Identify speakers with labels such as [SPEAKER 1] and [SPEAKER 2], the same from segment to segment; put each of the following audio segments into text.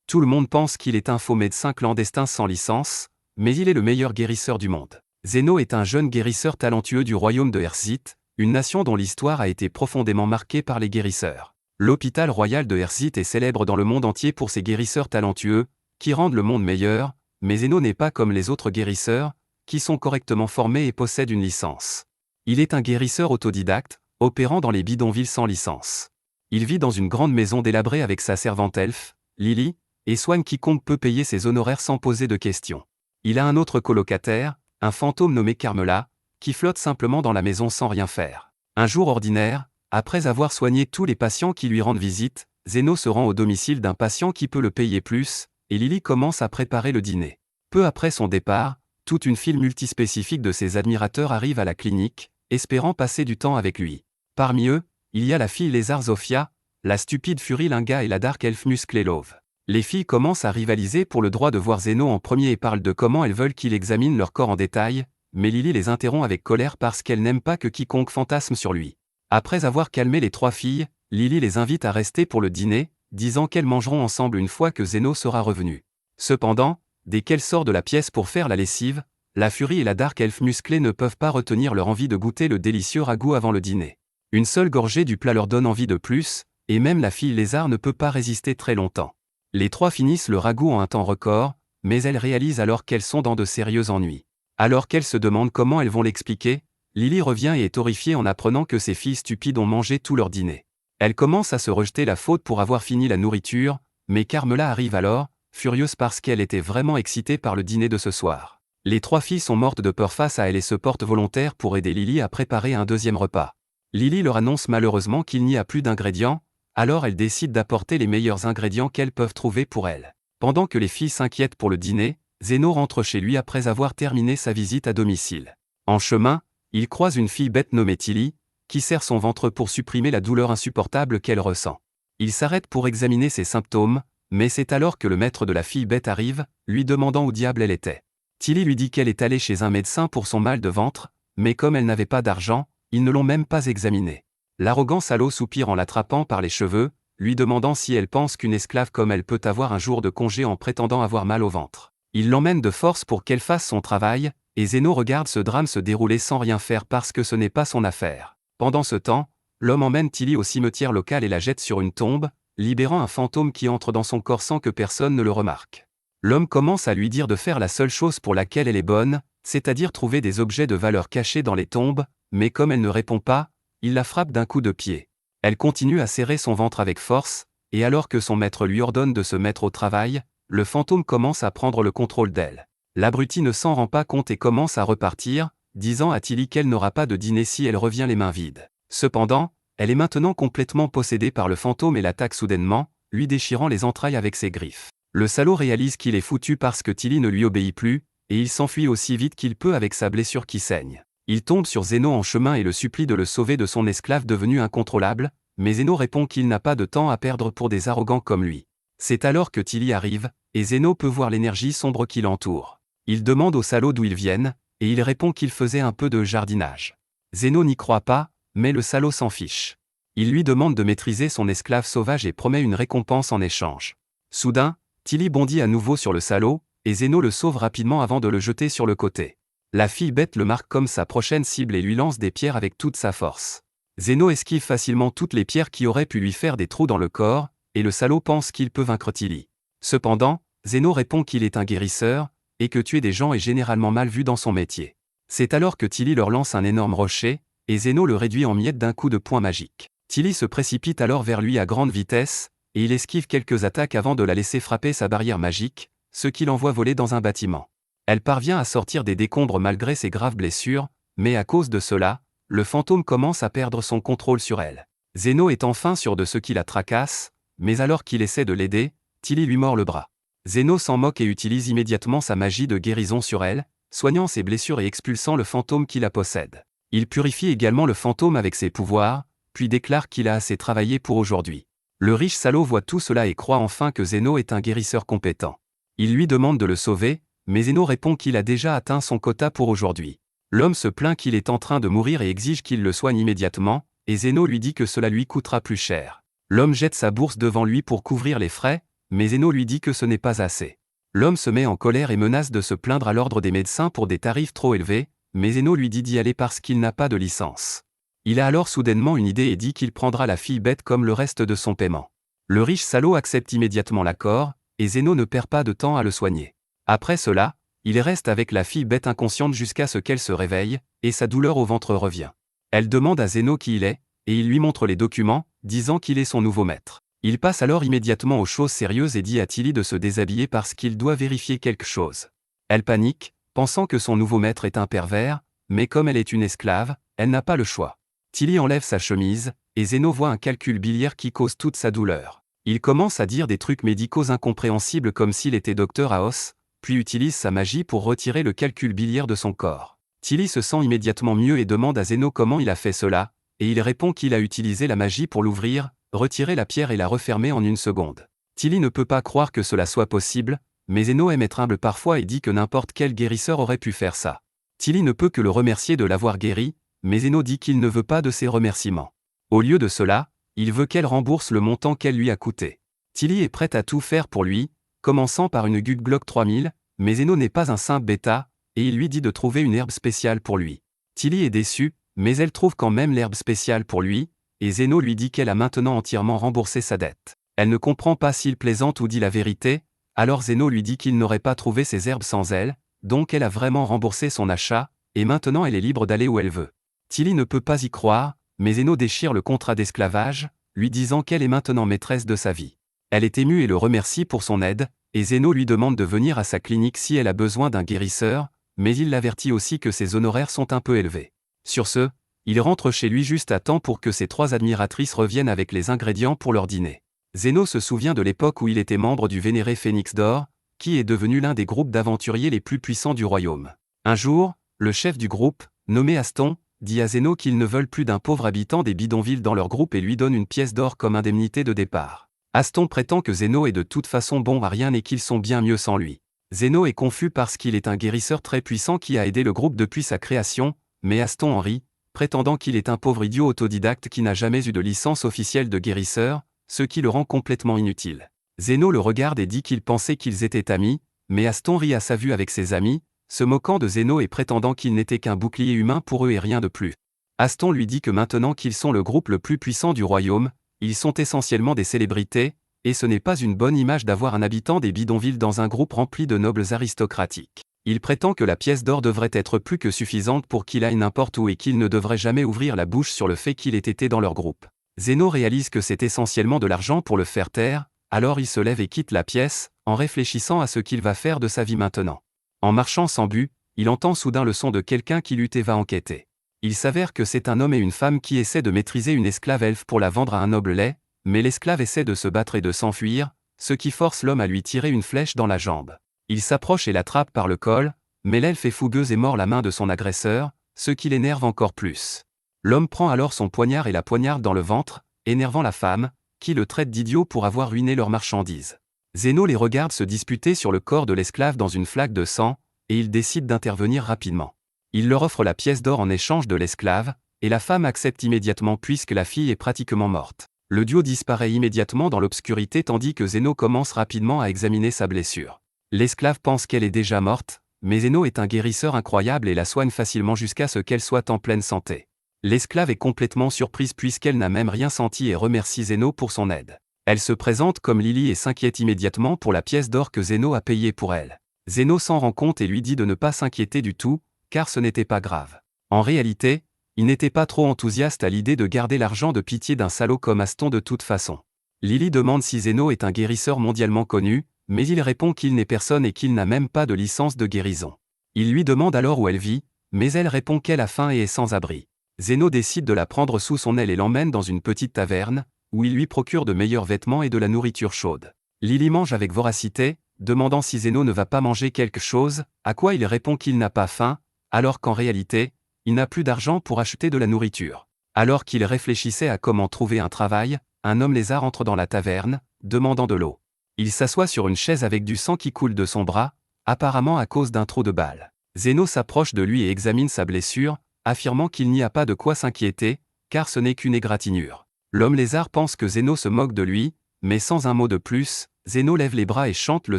[SPEAKER 1] Tout le monde pense qu'il est un faux médecin clandestin sans licence, mais il est le meilleur guérisseur du monde. Zeno est un jeune guérisseur talentueux du royaume de Erzit, une nation dont l'histoire a été profondément marquée par les guérisseurs. L'hôpital royal de Erzit est célèbre dans le monde entier pour ses guérisseurs talentueux, qui rendent le monde meilleur, mais Zeno n'est pas comme les autres guérisseurs, qui sont correctement formés et possèdent une licence. Il est un guérisseur autodidacte, opérant dans les bidonvilles sans licence. Il vit dans une grande maison délabrée avec sa servante elfe, Lily, et soigne quiconque peut payer ses honoraires sans poser de questions. Il a un autre colocataire, un fantôme nommé Carmela, qui flotte simplement dans la maison sans rien faire. Un jour ordinaire, après avoir soigné tous les patients qui lui rendent visite, Zeno se rend au domicile d'un patient qui peut le payer plus, et Lily commence à préparer le dîner. Peu après son départ, toute une file multispécifique de ses admirateurs arrive à la clinique, espérant passer du temps avec lui. Parmi eux, il y a la fille lézard Zofia, la stupide Fury Linga et la Dark Elf musclée Love. Les filles commencent à rivaliser pour le droit de voir Zeno en premier et parlent de comment elles veulent qu'il examine leur corps en détail, mais Lily les interrompt avec colère parce qu'elle n'aime pas que quiconque fantasme sur lui. Après avoir calmé les trois filles, Lily les invite à rester pour le dîner, disant qu'elles mangeront ensemble une fois que Zeno sera revenu. Cependant, dès qu'elle sort de la pièce pour faire la lessive, la Fury et la Dark Elf musclée ne peuvent pas retenir leur envie de goûter le délicieux ragoût avant le dîner. Une seule gorgée du plat leur donne envie de plus, et même la fille lézard ne peut pas résister très longtemps. Les trois finissent le ragoût en un temps record, mais elles réalisent alors qu'elles sont dans de sérieux ennuis. Alors qu'elles se demandent comment elles vont l'expliquer, Lily revient et est horrifiée en apprenant que ces filles stupides ont mangé tout leur dîner. Elle commence à se rejeter la faute pour avoir fini la nourriture, mais Carmela arrive alors, furieuse parce qu'elle était vraiment excitée par le dîner de ce soir. Les trois filles sont mortes de peur face à elle et se portent volontaires pour aider Lily à préparer un deuxième repas. Lily leur annonce malheureusement qu'il n'y a plus d'ingrédients, alors elles décident d'apporter les meilleurs ingrédients qu'elles peuvent trouver pour elle. Pendant que les filles s'inquiètent pour le dîner, Zeno rentre chez lui après avoir terminé sa visite à domicile. En chemin, il croise une fille bête nommée Tilly, qui serre son ventre pour supprimer la douleur insupportable qu'elle ressent. Il s'arrête pour examiner ses symptômes, mais c'est alors que le maître de la fille bête arrive, lui demandant où diable elle était. Tilly lui dit qu'elle est allée chez un médecin pour son mal de ventre, mais comme elle n'avait pas d'argent, ils ne l'ont même pas examinée. L'arrogant salaud soupire en l'attrapant par les cheveux, lui demandant si elle pense qu'une esclave comme elle peut avoir un jour de congé en prétendant avoir mal au ventre. Il l'emmène de force pour qu'elle fasse son travail, et Zeno regarde ce drame se dérouler sans rien faire parce que ce n'est pas son affaire. Pendant ce temps, l'homme emmène Tilly au cimetière local et la jette sur une tombe, libérant un fantôme qui entre dans son corps sans que personne ne le remarque. L'homme commence à lui dire de faire la seule chose pour laquelle elle est bonne, c'est-à-dire trouver des objets de valeur cachés dans les tombes, mais comme elle ne répond pas, il la frappe d'un coup de pied. Elle continue à serrer son ventre avec force, et alors que son maître lui ordonne de se mettre au travail, le fantôme commence à prendre le contrôle d'elle. L'abruti ne s'en rend pas compte et commence à repartir, disant à Tilly qu'elle n'aura pas de dîner si elle revient les mains vides. Cependant, elle est maintenant complètement possédée par le fantôme et l'attaque soudainement, lui déchirant les entrailles avec ses griffes. Le salaud réalise qu'il est foutu parce que Tilly ne lui obéit plus, et il s'enfuit aussi vite qu'il peut avec sa blessure qui saigne. Il tombe sur Zeno en chemin et le supplie de le sauver de son esclave devenu incontrôlable, mais Zeno répond qu'il n'a pas de temps à perdre pour des arrogants comme lui. C'est alors que Tilly arrive, et Zeno peut voir l'énergie sombre qui l'entoure. Il demande au salaud d'où ils viennent, et il répond qu'il faisait un peu de jardinage. Zeno n'y croit pas, mais le salaud s'en fiche. Il lui demande de maîtriser son esclave sauvage et promet une récompense en échange. Soudain, Tilly bondit à nouveau sur le salaud, et Zeno le sauve rapidement avant de le jeter sur le côté. La fille bête le marque comme sa prochaine cible et lui lance des pierres avec toute sa force. Zeno esquive facilement toutes les pierres qui auraient pu lui faire des trous dans le corps, et le salaud pense qu'il peut vaincre Tilly. Cependant, Zeno répond qu'il est un guérisseur, et que tuer des gens est généralement mal vu dans son métier. C'est alors que Tilly leur lance un énorme rocher, et Zeno le réduit en miettes d'un coup de poing magique. Tilly se précipite alors vers lui à grande vitesse, et il esquive quelques attaques avant de la laisser frapper sa barrière magique, ce qui l'envoie voler dans un bâtiment. Elle parvient à sortir des décombres malgré ses graves blessures, mais à cause de cela, le fantôme commence à perdre son contrôle sur elle. Zeno est enfin sûr de ce qui la tracasse, mais alors qu'il essaie de l'aider, Tilly lui mord le bras. Zeno s'en moque et utilise immédiatement sa magie de guérison sur elle, soignant ses blessures et expulsant le fantôme qui la possède. Il purifie également le fantôme avec ses pouvoirs, puis déclare qu'il a assez travaillé pour aujourd'hui. Le riche salaud voit tout cela et croit enfin que Zeno est un guérisseur compétent. Il lui demande de le sauver, mais Zeno répond qu'il a déjà atteint son quota pour aujourd'hui. L'homme se plaint qu'il est en train de mourir et exige qu'il le soigne immédiatement, et Zeno lui dit que cela lui coûtera plus cher. L'homme jette sa bourse devant lui pour couvrir les frais, mais Zeno lui dit que ce n'est pas assez. L'homme se met en colère et menace de se plaindre à l'ordre des médecins pour des tarifs trop élevés, mais Zeno lui dit d'y aller parce qu'il n'a pas de licence. Il a alors soudainement une idée et dit qu'il prendra la fille bête comme le reste de son paiement. Le riche salaud accepte immédiatement l'accord, et Zeno ne perd pas de temps à le soigner. Après cela, il reste avec la fille bête inconsciente jusqu'à ce qu'elle se réveille, et sa douleur au ventre revient. Elle demande à Zeno qui il est, et il lui montre les documents, disant qu'il est son nouveau maître. Il passe alors immédiatement aux choses sérieuses et dit à Tilly de se déshabiller parce qu'il doit vérifier quelque chose. Elle panique, pensant que son nouveau maître est un pervers, mais comme elle est une esclave, elle n'a pas le choix. Tilly enlève sa chemise, et Zeno voit un calcul biliaire qui cause toute sa douleur. Il commence à dire des trucs médicaux incompréhensibles comme s'il était docteur House, puis utilise sa magie pour retirer le calcul biliaire de son corps. Tilly se sent immédiatement mieux et demande à Zeno comment il a fait cela, et il répond qu'il a utilisé la magie pour l'ouvrir, retirer la pierre et la refermer en une seconde. Tilly ne peut pas croire que cela soit possible, mais Zeno aime être humble parfois et dit que n'importe quel guérisseur aurait pu faire ça. Tilly ne peut que le remercier de l'avoir guéri, mais Zeno dit qu'il ne veut pas de ses remerciements. Au lieu de cela, il veut qu'elle rembourse le montant qu'elle lui a coûté. Tilly est prête à tout faire pour lui, commençant par une Gug-Glock 3000, mais Zeno n'est pas un simple bêta, et il lui dit de trouver une herbe spéciale pour lui. Tilly est déçue, mais elle trouve quand même l'herbe spéciale pour lui, et Zeno lui dit qu'elle a maintenant entièrement remboursé sa dette. Elle ne comprend pas s'il plaisante ou dit la vérité, alors Zeno lui dit qu'il n'aurait pas trouvé ces herbes sans elle, donc elle a vraiment remboursé son achat, et maintenant elle est libre d'aller où elle veut. Tilly ne peut pas y croire, mais Zeno déchire le contrat d'esclavage, lui disant qu'elle est maintenant maîtresse de sa vie. Elle est émue et le remercie pour son aide, et Zeno lui demande de venir à sa clinique si elle a besoin d'un guérisseur, mais il l'avertit aussi que ses honoraires sont un peu élevés. Sur ce, il rentre chez lui juste à temps pour que ses 3 admiratrices reviennent avec les ingrédients pour leur dîner. Zeno se souvient de l'époque où il était membre du vénéré Phénix d'Or, qui est devenu l'un des groupes d'aventuriers les plus puissants du royaume. Un jour, le chef du groupe, nommé Aston, dit à Zeno qu'ils ne veulent plus d'un pauvre habitant des bidonvilles dans leur groupe et lui donne une pièce d'or comme indemnité de départ. Aston prétend que Zeno est de toute façon bon à rien et qu'ils sont bien mieux sans lui. Zeno est confus parce qu'il est un guérisseur très puissant qui a aidé le groupe depuis sa création, mais Aston en rit, prétendant qu'il est un pauvre idiot autodidacte qui n'a jamais eu de licence officielle de guérisseur, ce qui le rend complètement inutile. Zeno le regarde et dit qu'il pensait qu'ils étaient amis, mais Aston rit à sa vue avec ses amis, se moquant de Zeno et prétendant qu'il n'était qu'un bouclier humain pour eux et rien de plus. Aston lui dit que maintenant qu'ils sont le groupe le plus puissant du royaume, ils sont essentiellement des célébrités, et ce n'est pas une bonne image d'avoir un habitant des bidonvilles dans un groupe rempli de nobles aristocratiques. Il prétend que la pièce d'or devrait être plus que suffisante pour qu'il aille n'importe où et qu'il ne devrait jamais ouvrir la bouche sur le fait qu'il ait été dans leur groupe. Zeno réalise que c'est essentiellement de l'argent pour le faire taire, alors il se lève et quitte la pièce, en réfléchissant à ce qu'il va faire de sa vie maintenant. En marchant sans but, il entend soudain le son de quelqu'un qui lutte et va enquêter. Il s'avère que c'est un homme et une femme qui essaient de maîtriser une esclave elfe pour la vendre à un noble laid, mais l'esclave essaie de se battre et de s'enfuir, ce qui force l'homme à lui tirer une flèche dans la jambe. Il s'approche et l'attrape par le col, mais l'elfe est fougueuse et mord la main de son agresseur, ce qui l'énerve encore plus. L'homme prend alors son poignard et la poignarde dans le ventre, énervant la femme, qui le traite d'idiot pour avoir ruiné leurs marchandises. Zeno les regarde se disputer sur le corps de l'esclave dans une flaque de sang, et il décide d'intervenir rapidement. Il leur offre la pièce d'or en échange de l'esclave, et la femme accepte immédiatement puisque la fille est pratiquement morte. Le duo disparaît immédiatement dans l'obscurité tandis que Zeno commence rapidement à examiner sa blessure. L'esclave pense qu'elle est déjà morte, mais Zeno est un guérisseur incroyable et la soigne facilement jusqu'à ce qu'elle soit en pleine santé. L'esclave est complètement surprise puisqu'elle n'a même rien senti et remercie Zeno pour son aide. Elle se présente comme Lily et s'inquiète immédiatement pour la pièce d'or que Zeno a payée pour elle. Zeno s'en rend compte et lui dit de ne pas s'inquiéter du tout, car ce n'était pas grave. En réalité, il n'était pas trop enthousiaste à l'idée de garder l'argent de pitié d'un salaud comme Aston de toute façon. Lily demande si Zeno est un guérisseur mondialement connu, mais il répond qu'il n'est personne et qu'il n'a même pas de licence de guérison. Il lui demande alors où elle vit, mais elle répond qu'elle a faim et est sans abri. Zeno décide de la prendre sous son aile et l'emmène dans une petite taverne, où il lui procure de meilleurs vêtements et de la nourriture chaude. Lily mange avec voracité, demandant si Zeno ne va pas manger quelque chose, à quoi il répond qu'il n'a pas faim, alors qu'en réalité, il n'a plus d'argent pour acheter de la nourriture. Alors qu'il réfléchissait à comment trouver un travail, un homme lézard entre dans la taverne, demandant de l'eau. Il s'assoit sur une chaise avec du sang qui coule de son bras, apparemment à cause d'un trou de balle. Zeno s'approche de lui et examine sa blessure, affirmant qu'il n'y a pas de quoi s'inquiéter, car ce n'est qu'une égratignure. L'homme lézard pense que Zeno se moque de lui, mais sans un mot de plus, Zeno lève les bras et chante le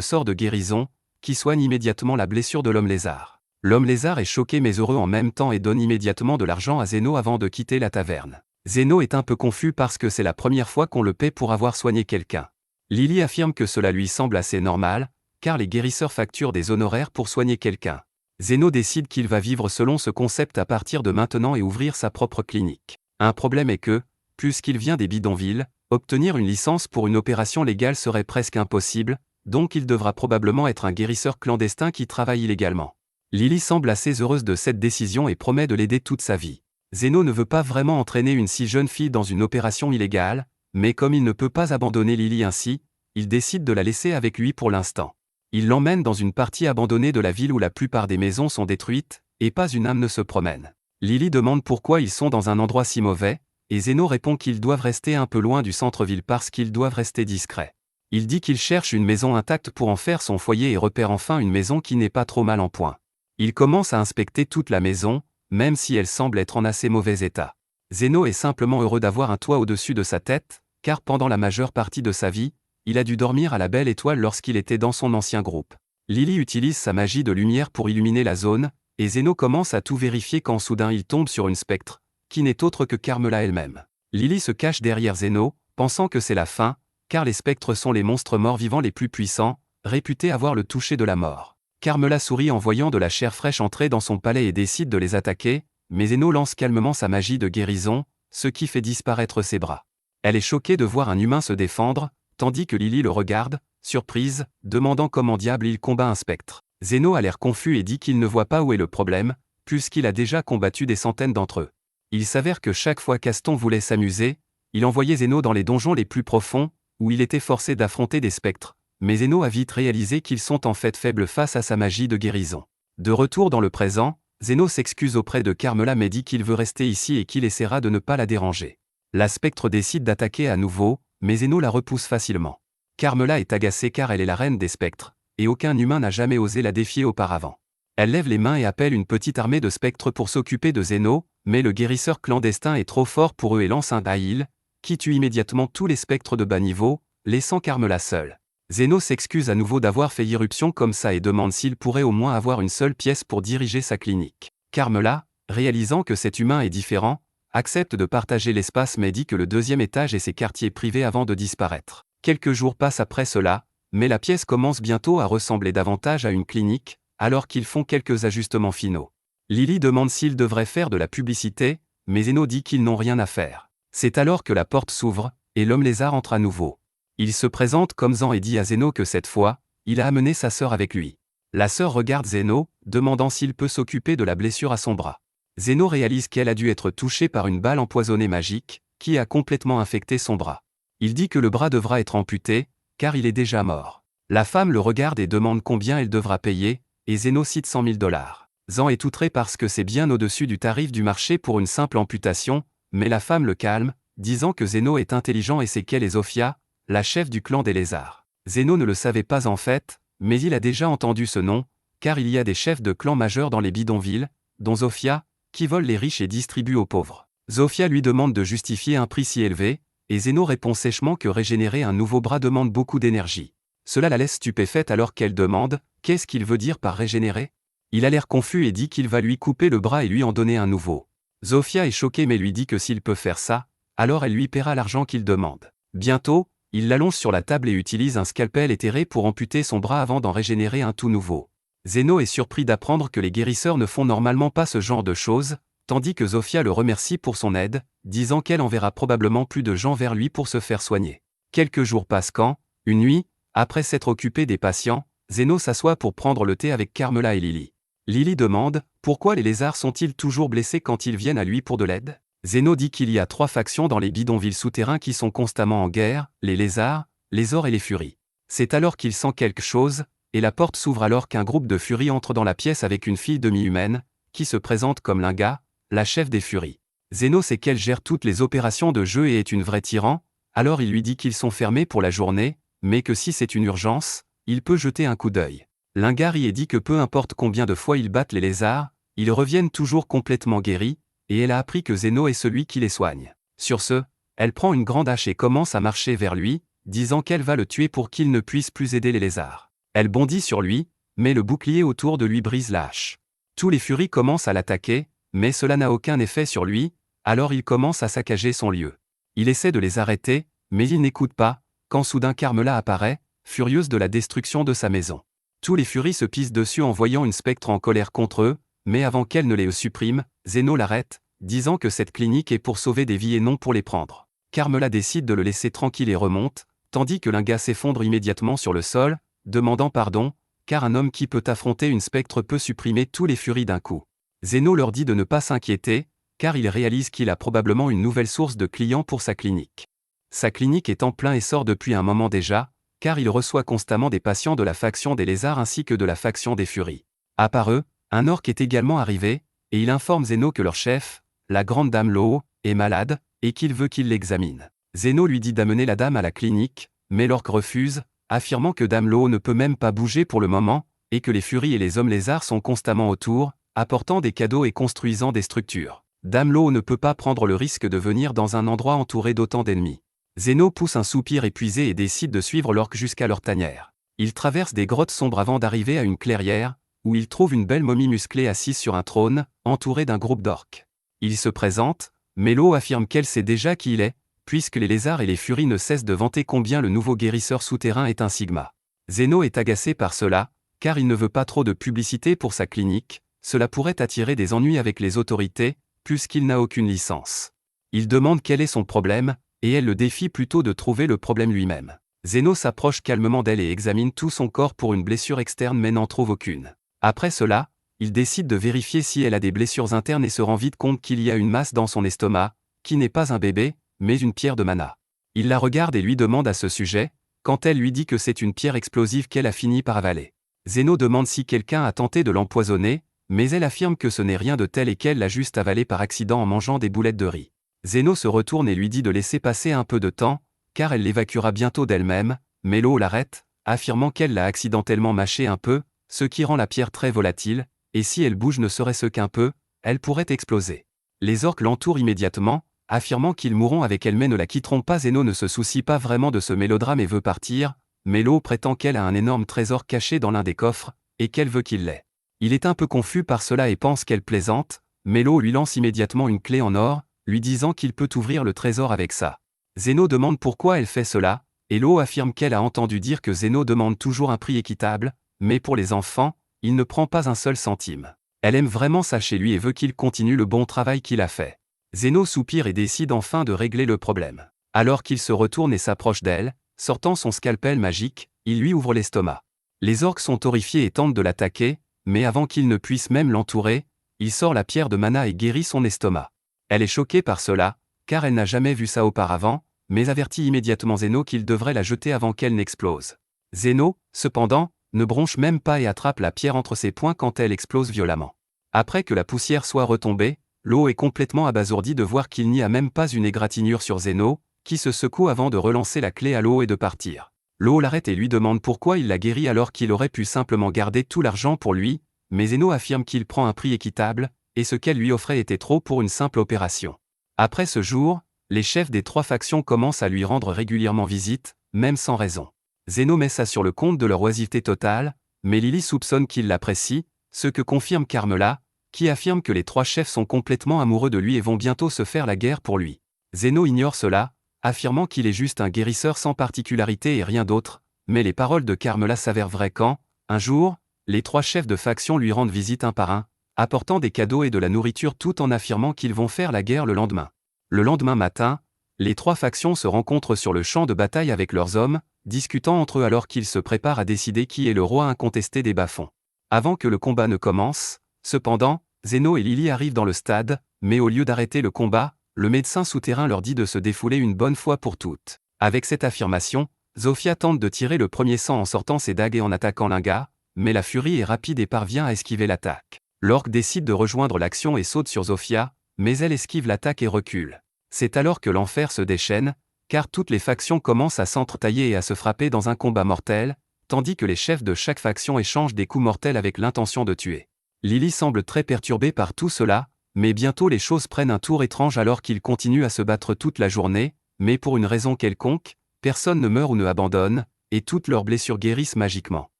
[SPEAKER 1] sort de guérison, qui soigne immédiatement la blessure de l'homme lézard. L'homme lézard est choqué mais heureux en même temps et donne immédiatement de l'argent à Zeno avant de quitter la taverne. Zeno est un peu confus parce que c'est la première fois qu'on le paie pour avoir soigné quelqu'un. Lily affirme que cela lui semble assez normal, car les guérisseurs facturent des honoraires pour soigner quelqu'un. Zeno décide qu'il va vivre selon ce concept à partir de maintenant et ouvrir sa propre clinique. Un problème est que, puisqu'il vient des bidonvilles, obtenir une licence pour une opération légale serait presque impossible, donc il devra probablement être un guérisseur clandestin qui travaille illégalement. Lily semble assez heureuse de cette décision et promet de l'aider toute sa vie. Zeno ne veut pas vraiment entraîner une si jeune fille dans une opération illégale, mais comme il ne peut pas abandonner Lily ainsi, il décide de la laisser avec lui pour l'instant. Il l'emmène dans une partie abandonnée de la ville où la plupart des maisons sont détruites, et pas une âme ne se promène. Lily demande pourquoi ils sont dans un endroit si mauvais, et Zeno répond qu'ils doivent rester un peu loin du centre-ville parce qu'ils doivent rester discrets. Il dit qu'il cherche une maison intacte pour en faire son foyer et repère enfin une maison qui n'est pas trop mal en point. Il commence à inspecter toute la maison, même si elle semble être en assez mauvais état. Zeno est simplement heureux d'avoir un toit au-dessus de sa tête, car pendant la majeure partie de sa vie, il a dû dormir à la belle étoile lorsqu'il était dans son ancien groupe. Lily utilise sa magie de lumière pour illuminer la zone, et Zeno commence à tout vérifier quand soudain il tombe sur une spectre, qui n'est autre que Carmela elle-même. Lily se cache derrière Zeno, pensant que c'est la fin, car les spectres sont les monstres morts-vivants les plus puissants, réputés avoir le toucher de la mort. Carmela sourit en voyant de la chair fraîche entrer dans son palais et décide de les attaquer, mais Zeno lance calmement sa magie de guérison, ce qui fait disparaître ses bras. Elle est choquée de voir un humain se défendre, tandis que Lily le regarde, surprise, demandant comment diable il combat un spectre. Zeno a l'air confus et dit qu'il ne voit pas où est le problème, puisqu'il a déjà combattu des centaines d'entre eux. Il s'avère que chaque fois qu'Aston voulait s'amuser, il envoyait Zeno dans les donjons les plus profonds, où il était forcé d'affronter des spectres, mais Zeno a vite réalisé qu'ils sont en fait faibles face à sa magie de guérison. De retour dans le présent, Zeno s'excuse auprès de Carmela mais dit qu'il veut rester ici et qu'il essaiera de ne pas la déranger. La spectre décide d'attaquer à nouveau, mais Zeno la repousse facilement. Carmela est agacée car elle est la reine des spectres, et aucun humain n'a jamais osé la défier auparavant. Elle lève les mains et appelle une petite armée de spectres pour s'occuper de Zeno, mais le guérisseur clandestin est trop fort pour eux et lance un Baïl, qui tue immédiatement tous les spectres de bas niveau, laissant Carmela seule. Zeno s'excuse à nouveau d'avoir fait irruption comme ça et demande s'il pourrait au moins avoir une seule pièce pour diriger sa clinique. Carmela, réalisant que cet humain est différent, accepte de partager l'espace mais dit que le deuxième étage est ses quartiers privés avant de disparaître. Quelques jours passent après cela, mais la pièce commence bientôt à ressembler davantage à une clinique, alors qu'ils font quelques ajustements finaux. Lily demande s'ils devraient faire de la publicité, mais Zeno dit qu'ils n'ont rien à faire. C'est alors que la porte s'ouvre, et l'homme lézard entre à nouveau. Il se présente comme Zan et dit à Zeno que cette fois, il a amené sa sœur avec lui. La sœur regarde Zeno, demandant s'il peut s'occuper de la blessure à son bras. Zeno réalise qu'elle a dû être touchée par une balle empoisonnée magique, qui a complètement infecté son bras. Il dit que le bras devra être amputé, car il est déjà mort. La femme le regarde et demande combien elle devra payer, et Zeno cite 100 000 $. Zan est outré parce que c'est bien au-dessus du tarif du marché pour une simple amputation, mais la femme le calme, disant que Zeno est intelligent et sait qu'elle est Zofia, la chef du clan des lézards. Zeno ne le savait pas en fait, mais il a déjà entendu ce nom, car il y a des chefs de clans majeurs dans les bidonvilles, dont Zofia, qui vole les riches et distribue aux pauvres. Zofia lui demande de justifier un prix si élevé, et Zeno répond sèchement que régénérer un nouveau bras demande beaucoup d'énergie. Cela la laisse stupéfaite alors qu'elle demande « Qu'est-ce qu'il veut dire par régénérer ?» Il a l'air confus et dit qu'il va lui couper le bras et lui en donner un nouveau. Zofia est choquée mais lui dit que s'il peut faire ça, alors elle lui paiera l'argent qu'il demande. Bientôt, il l'allonge sur la table et utilise un scalpel éthéré pour amputer son bras avant d'en régénérer un tout nouveau. Zeno est surpris d'apprendre que les guérisseurs ne font normalement pas ce genre de choses, tandis que Zofia le remercie pour son aide, disant qu'elle enverra probablement plus de gens vers lui pour se faire soigner. Quelques jours passent quand, une nuit, après s'être occupé des patients, Zeno s'assoit pour prendre le thé avec Carmela et Lily. Lily demande « Pourquoi les lézards sont-ils toujours blessés quand ils viennent à lui pour de l'aide ?» Zeno dit qu'il y a 3 factions dans les bidonvilles souterrains qui sont constamment en guerre, les lézards, les ors et les furies. C'est alors qu'il sent quelque chose, et la porte s'ouvre alors qu'un groupe de furies entre dans la pièce avec une fille demi-humaine, qui se présente comme Linga, la chef des furies. Zeno sait qu'elle gère toutes les opérations de jeu et est une vraie tyran, alors il lui dit qu'ils sont fermés pour la journée, mais que si c'est une urgence, il peut jeter un coup d'œil. Linga rit et dit que peu importe combien de fois ils battent les lézards, ils reviennent toujours complètement guéris, et elle a appris que Zeno est celui qui les soigne. Sur ce, elle prend une grande hache et commence à marcher vers lui, disant qu'elle va le tuer pour qu'il ne puisse plus aider les lézards. Elle bondit sur lui, mais le bouclier autour de lui brise la hache. Tous les furies commencent à l'attaquer, mais cela n'a aucun effet sur lui, alors il commence à saccager son lieu. Il essaie de les arrêter, mais il n'écoute pas, quand soudain Carmela apparaît, furieuse de la destruction de sa maison. Tous les furies se pissent dessus en voyant une spectre en colère contre eux, mais avant qu'elle ne les supprime, Zeno l'arrête, disant que cette clinique est pour sauver des vies et non pour les prendre. Carmela décide de le laisser tranquille et remonte, tandis que Linga s'effondre immédiatement sur le sol, demandant pardon, car un homme qui peut affronter une spectre peut supprimer tous les furies d'un coup. Zeno leur dit de ne pas s'inquiéter, car il réalise qu'il a probablement une nouvelle source de clients pour sa clinique. Sa clinique est en plein essor depuis un moment déjà, car il reçoit constamment des patients de la faction des lézards ainsi que de la faction des furies. À part eux, un orc est également arrivé, et il informe Zeno que leur chef, la grande dame Loo, est malade, et qu'il veut qu'il l'examine. Zeno lui dit d'amener la dame à la clinique, mais l'orc refuse, affirmant que dame Loo ne peut même pas bouger pour le moment, et que les furies et les hommes lézards sont constamment autour, apportant des cadeaux et construisant des structures. Dame Loo ne peut pas prendre le risque de venir dans un endroit entouré d'autant d'ennemis. Zeno pousse un soupir épuisé et décide de suivre l'orc jusqu'à leur tanière. Il traverse des grottes sombres avant d'arriver à une clairière, où il trouve une belle momie musclée assise sur un trône, entourée d'un groupe d'orques. Il se présente, mais Loo affirme qu'elle sait déjà qui il est, puisque les lézards et les furies ne cessent de vanter combien le nouveau guérisseur souterrain est un Sigma. Zeno est agacé par cela, car il ne veut pas trop de publicité pour sa clinique, cela pourrait attirer des ennuis avec les autorités, puisqu'il n'a aucune licence. Il demande quel est son problème, et elle le défie plutôt de trouver le problème lui-même. Zeno s'approche calmement d'elle et examine tout son corps pour une blessure externe mais n'en trouve aucune. Après cela, il décide de vérifier si elle a des blessures internes et se rend vite compte qu'il y a une masse dans son estomac, qui n'est pas un bébé, mais une pierre de mana. Il la regarde et lui demande à ce sujet, quand elle lui dit que c'est une pierre explosive qu'elle a fini par avaler. Zeno demande si quelqu'un a tenté de l'empoisonner, mais elle affirme que ce n'est rien de tel et qu'elle l'a juste avalé par accident en mangeant des boulettes de riz. Zeno se retourne et lui dit de laisser passer un peu de temps, car elle l'évacuera bientôt d'elle-même, mais Loo l'arrête, affirmant qu'elle l'a accidentellement mâché un peu, ce qui rend la pierre très volatile, et si elle bouge ne serait-ce qu'un peu, elle pourrait exploser. Les orques l'entourent immédiatement, affirmant qu'ils mourront avec elle mais ne la quitteront pas. Zeno ne se soucie pas vraiment de ce mélodrame et veut partir, mais Loo prétend qu'elle a un énorme trésor caché dans l'un des coffres, et qu'elle veut qu'il l'ait. Il est un peu confus par cela et pense qu'elle plaisante, mais Loo lui lance immédiatement une clé en or, lui disant qu'il peut ouvrir le trésor avec ça. Zeno demande pourquoi elle fait cela, et Loo affirme qu'elle a entendu dire que Zeno demande toujours un prix équitable, mais pour les enfants, il ne prend pas un seul centime. Elle aime vraiment ça chez lui et veut qu'il continue le bon travail qu'il a fait. Zeno soupire et décide enfin de régler le problème. Alors qu'il se retourne et s'approche d'elle, sortant son scalpel magique, il lui ouvre l'estomac. Les orques sont horrifiés et tentent de l'attaquer, mais avant qu'il ne puisse même l'entourer, il sort la pierre de mana et guérit son estomac. Elle est choquée par cela, car elle n'a jamais vu ça auparavant, mais avertit immédiatement Zeno qu'il devrait la jeter avant qu'elle n'explose. Zeno, cependant, ne bronche même pas et attrape la pierre entre ses poings quand elle explose violemment. Après que la poussière soit retombée, Loo est complètement abasourdi de voir qu'il n'y a même pas une égratignure sur Zeno, qui se secoue avant de relancer la clé à Loo et de partir. Loo l'arrête et lui demande pourquoi il l'a guéri alors qu'il aurait pu simplement garder tout l'argent pour lui, mais Zeno affirme qu'il prend un prix équitable, et ce qu'elle lui offrait était trop pour une simple opération. Après ce jour, les chefs des 3 factions commencent à lui rendre régulièrement visite, même sans raison. Zeno met ça sur le compte de leur oisiveté totale, mais Lily soupçonne qu'il l'apprécie, ce que confirme Carmela, qui affirme que les 3 chefs sont complètement amoureux de lui et vont bientôt se faire la guerre pour lui. Zeno ignore cela, affirmant qu'il est juste un guérisseur sans particularité et rien d'autre, mais les paroles de Carmela s'avèrent vraies quand, un jour, les 3 chefs de faction lui rendent visite un par un, apportant des cadeaux et de la nourriture tout en affirmant qu'ils vont faire la guerre le lendemain. Le lendemain matin, les 3 factions se rencontrent sur le champ de bataille avec leurs hommes, discutant entre eux alors qu'ils se préparent à décider qui est le roi incontesté des bas-fonds. Avant que le combat ne commence, cependant, Zeno et Lily arrivent dans le stade, mais au lieu d'arrêter le combat, le médecin souterrain leur dit de se défouler une bonne fois pour toutes. Avec cette affirmation, Zofia tente de tirer le premier sang en sortant ses dagues et en attaquant Linga, mais la furie est rapide et parvient à esquiver l'attaque. L'orque décide de rejoindre l'action et saute sur Zofia, mais elle esquive l'attaque et recule. C'est alors que l'enfer se déchaîne, car toutes les factions commencent à s'entretailler et à se frapper dans un combat mortel, tandis que les chefs de chaque faction échangent des coups mortels avec l'intention de tuer. Lily semble très perturbée par tout cela, mais bientôt les choses prennent un tour étrange alors qu'ils continuent à se battre toute la journée, mais pour une raison quelconque, personne ne meurt ou ne abandonne, et toutes leurs blessures guérissent magiquement.